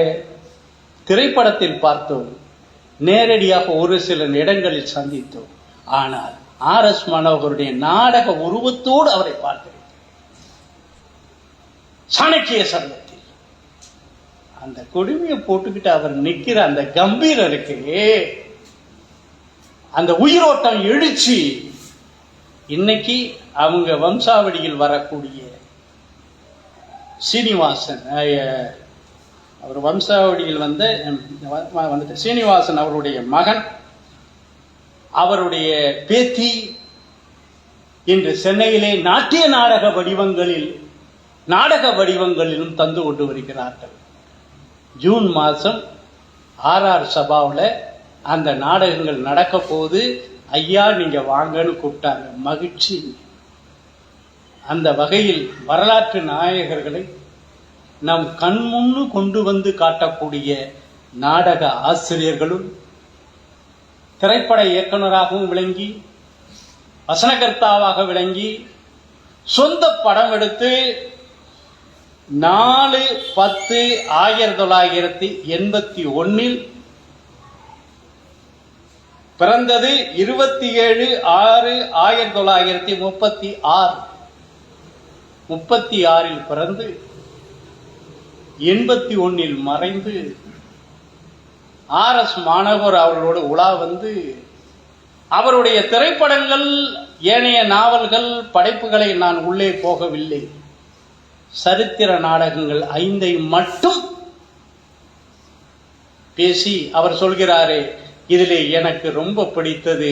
Speaker 2: திரைப்படத்தில் பார்த்தோம், நேரடியாக ஒரு சில இடங்களில் சந்தித்தோம். ஆனால் RS மனோகருடைய நாடக உருவத்தோடு அவரை பார்க்கிறேன். சாணக்கிய சர்வத்தில் அந்த கொடுமையை போட்டுக்கிட்டு அவர் நிற்கிற அந்த கம்பீரம் இருக்கு, அந்த உயிரோட்டம் எழுச்சி. இன்னைக்கு அவங்க வம்சாவளியில் வரக்கூடிய சீனிவாசன், அவர் வம்சாவளியில் வந்துட்டு சீனிவாசன் அவருடைய மகன், அவருடைய பேத்தி இன்று சென்னையிலே நாட்டிய நாடக வடிவங்களிலும் தந்து கொண்டு வருகிறார்கள். ஜூன் மாதம் RR சபாவில் அந்த நாடகங்கள் நடக்க போது, ஐயா நீங்க வாங்கன்னு கூப்பிட்டாங்க. மகிழ்ச்சி. அந்த வகையில் வரலாற்று நாயகர்களை நம் கண்முன்னு கொண்டு வந்து காட்டக்கூடிய நாடக ஆசிரியர்களும், திரைப்பட இயக்குநராகவும் விளங்கி, வசனகர்த்தாவாக விளங்கி, சொந்த படம் எடுத்து 4/10/1981 பிறந்தது. 27/6/1936 36 பிறந்து 81 மறைந்து RS மாணவர் அவர்களோடு உலா வந்து அவருடைய திரைப்படங்கள், ஏனைய நாவல்கள், படைப்புகளை நான் உள்ளே போகவில்லை. சரித்திர நாடகங்கள் 5 மட்டும் பேசி அவர் சொல்கிறாரே, இதிலே எனக்கு ரொம்ப பிடித்தது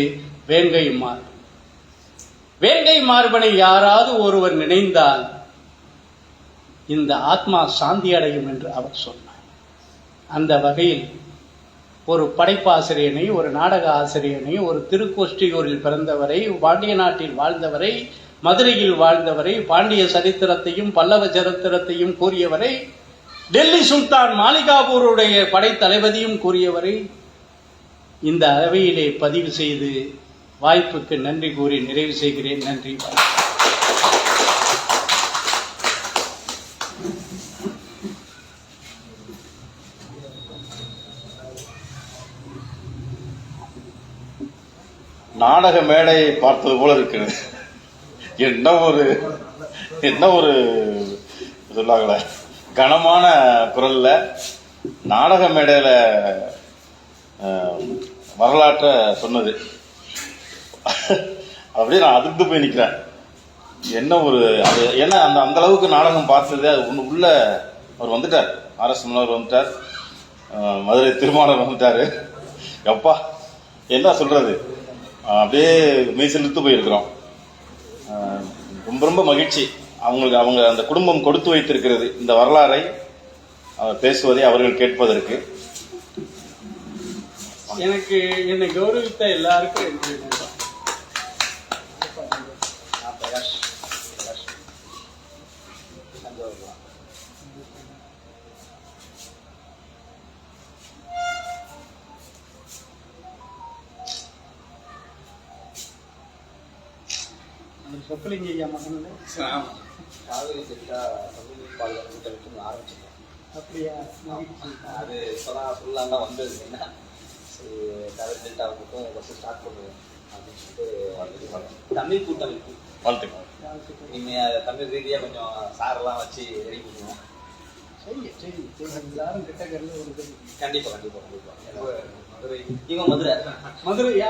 Speaker 2: வேங்கை மார்பன். வேங்கை மார்பனை யாராவது ஒருவர் நினைந்தால் இந்த ஆத்மா சாந்தி அடையும் என்று அவர் சொன்னார். அந்த வகையில் ஒரு படைப்பாசிரியனை, ஒரு நாடக ஆசிரியனை, ஒரு திருக்கோஷ்டியூரில் பிறந்தவரை, பாண்டிய நாட்டில் வாழ்ந்தவரை, மதுரையில் வாழ்ந்தவரை, பாண்டிய சரித்திரத்தையும் பல்லவ சரித்திரத்தையும் கூறியவரை, டெல்லி சுல்தான் மாலிகாபூருடைய படைத்தளபதியும் கூறியவரை இந்த அவையிலே பதிவு செய்து வாய்ப்புக்கு நன்றி கூறி நிறைவு செய்கிறேன். நன்றி.
Speaker 1: நாடக மேடையை பார்த்தது போல இருக்கிறது. என்ன ஒரு சொல்லாங்கள கனமான குரல்ல நாடக மேடையில வரலாற்றை சொன்னது. அப்படியே நான் அதிர்ந்து போய் நிற்கிறேன். என்ன ஒரு அது, ஏன்னா அந்த அளவுக்கு நாடகம் பார்த்தது. அது உள்ள அவர் வந்துட்டார், RS மனோகர் வந்துட்டார், மதுரை திருமாவளவன் வந்துட்டாரு. எப்பா என்ன சொல்றது, அப்படியே மெய்சிலிர்த்து போயிருக்கிறோம். ரொம்ப ரொம்ப மகிழ்ச்சி. அவங்க அந்த குடும்பம் கொடுத்து வைத்திருக்கிறது இந்த வரலாறை அவர் பேசுவதை அவர்கள் கேட்பதற்கு.
Speaker 2: எனக்கு என்னை கௌரவித்த எல்லாருக்கும் சொக்கலிங்க ஐயா மகன்
Speaker 3: காவிரி திட்டா தமிழ் பாதுகாப்பு திட்டம் ஆரம்பிச்சிருக்கோம்.
Speaker 2: அப்படியா?
Speaker 3: அது இப்போதான் ஃபுல்லாக தான் வந்தது. என்ன சரி, காவிரி திட்டா மட்டும் ஃபஸ்ட்டு ஸ்டார்ட் பண்ணுவோம் அப்படின்னு சொல்லிட்டு தமிழ் கூட்டமைப்பு இனிமேல் தமிழ் ரீதியாக கொஞ்சம் சாரெல்லாம் வச்சு ரெடி பண்ணுவோம். கண்டிப்பாக மதுரை இவன் மதுரையா?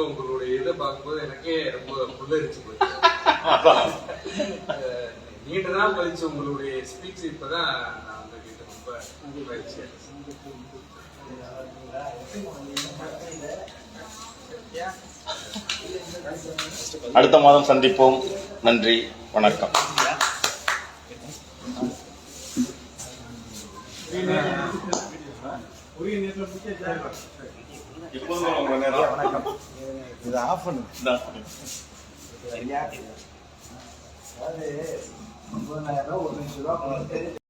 Speaker 4: உங்களுடைய இதை பார்க்கும்போது எனக்கே ரொம்ப புல்லரிச்சு போயிடுச்சு. நீண்ட நாள் கழிச்சு உங்களுடைய ஸ்பீச் இப்பதான் நான் வந்து கேட்டு ரொம்ப பயிற்சி.
Speaker 1: அடுத்த மாதம் சந்திப்போம். நன்றி, வணக்கம். எப்போதும் உங்க நேரம்
Speaker 5: வணக்கம். இது ஆஃப் பண்ணு.
Speaker 1: இந்தா.
Speaker 5: அதாவது 9,000 ரூபா 1 லட்ச ரூபா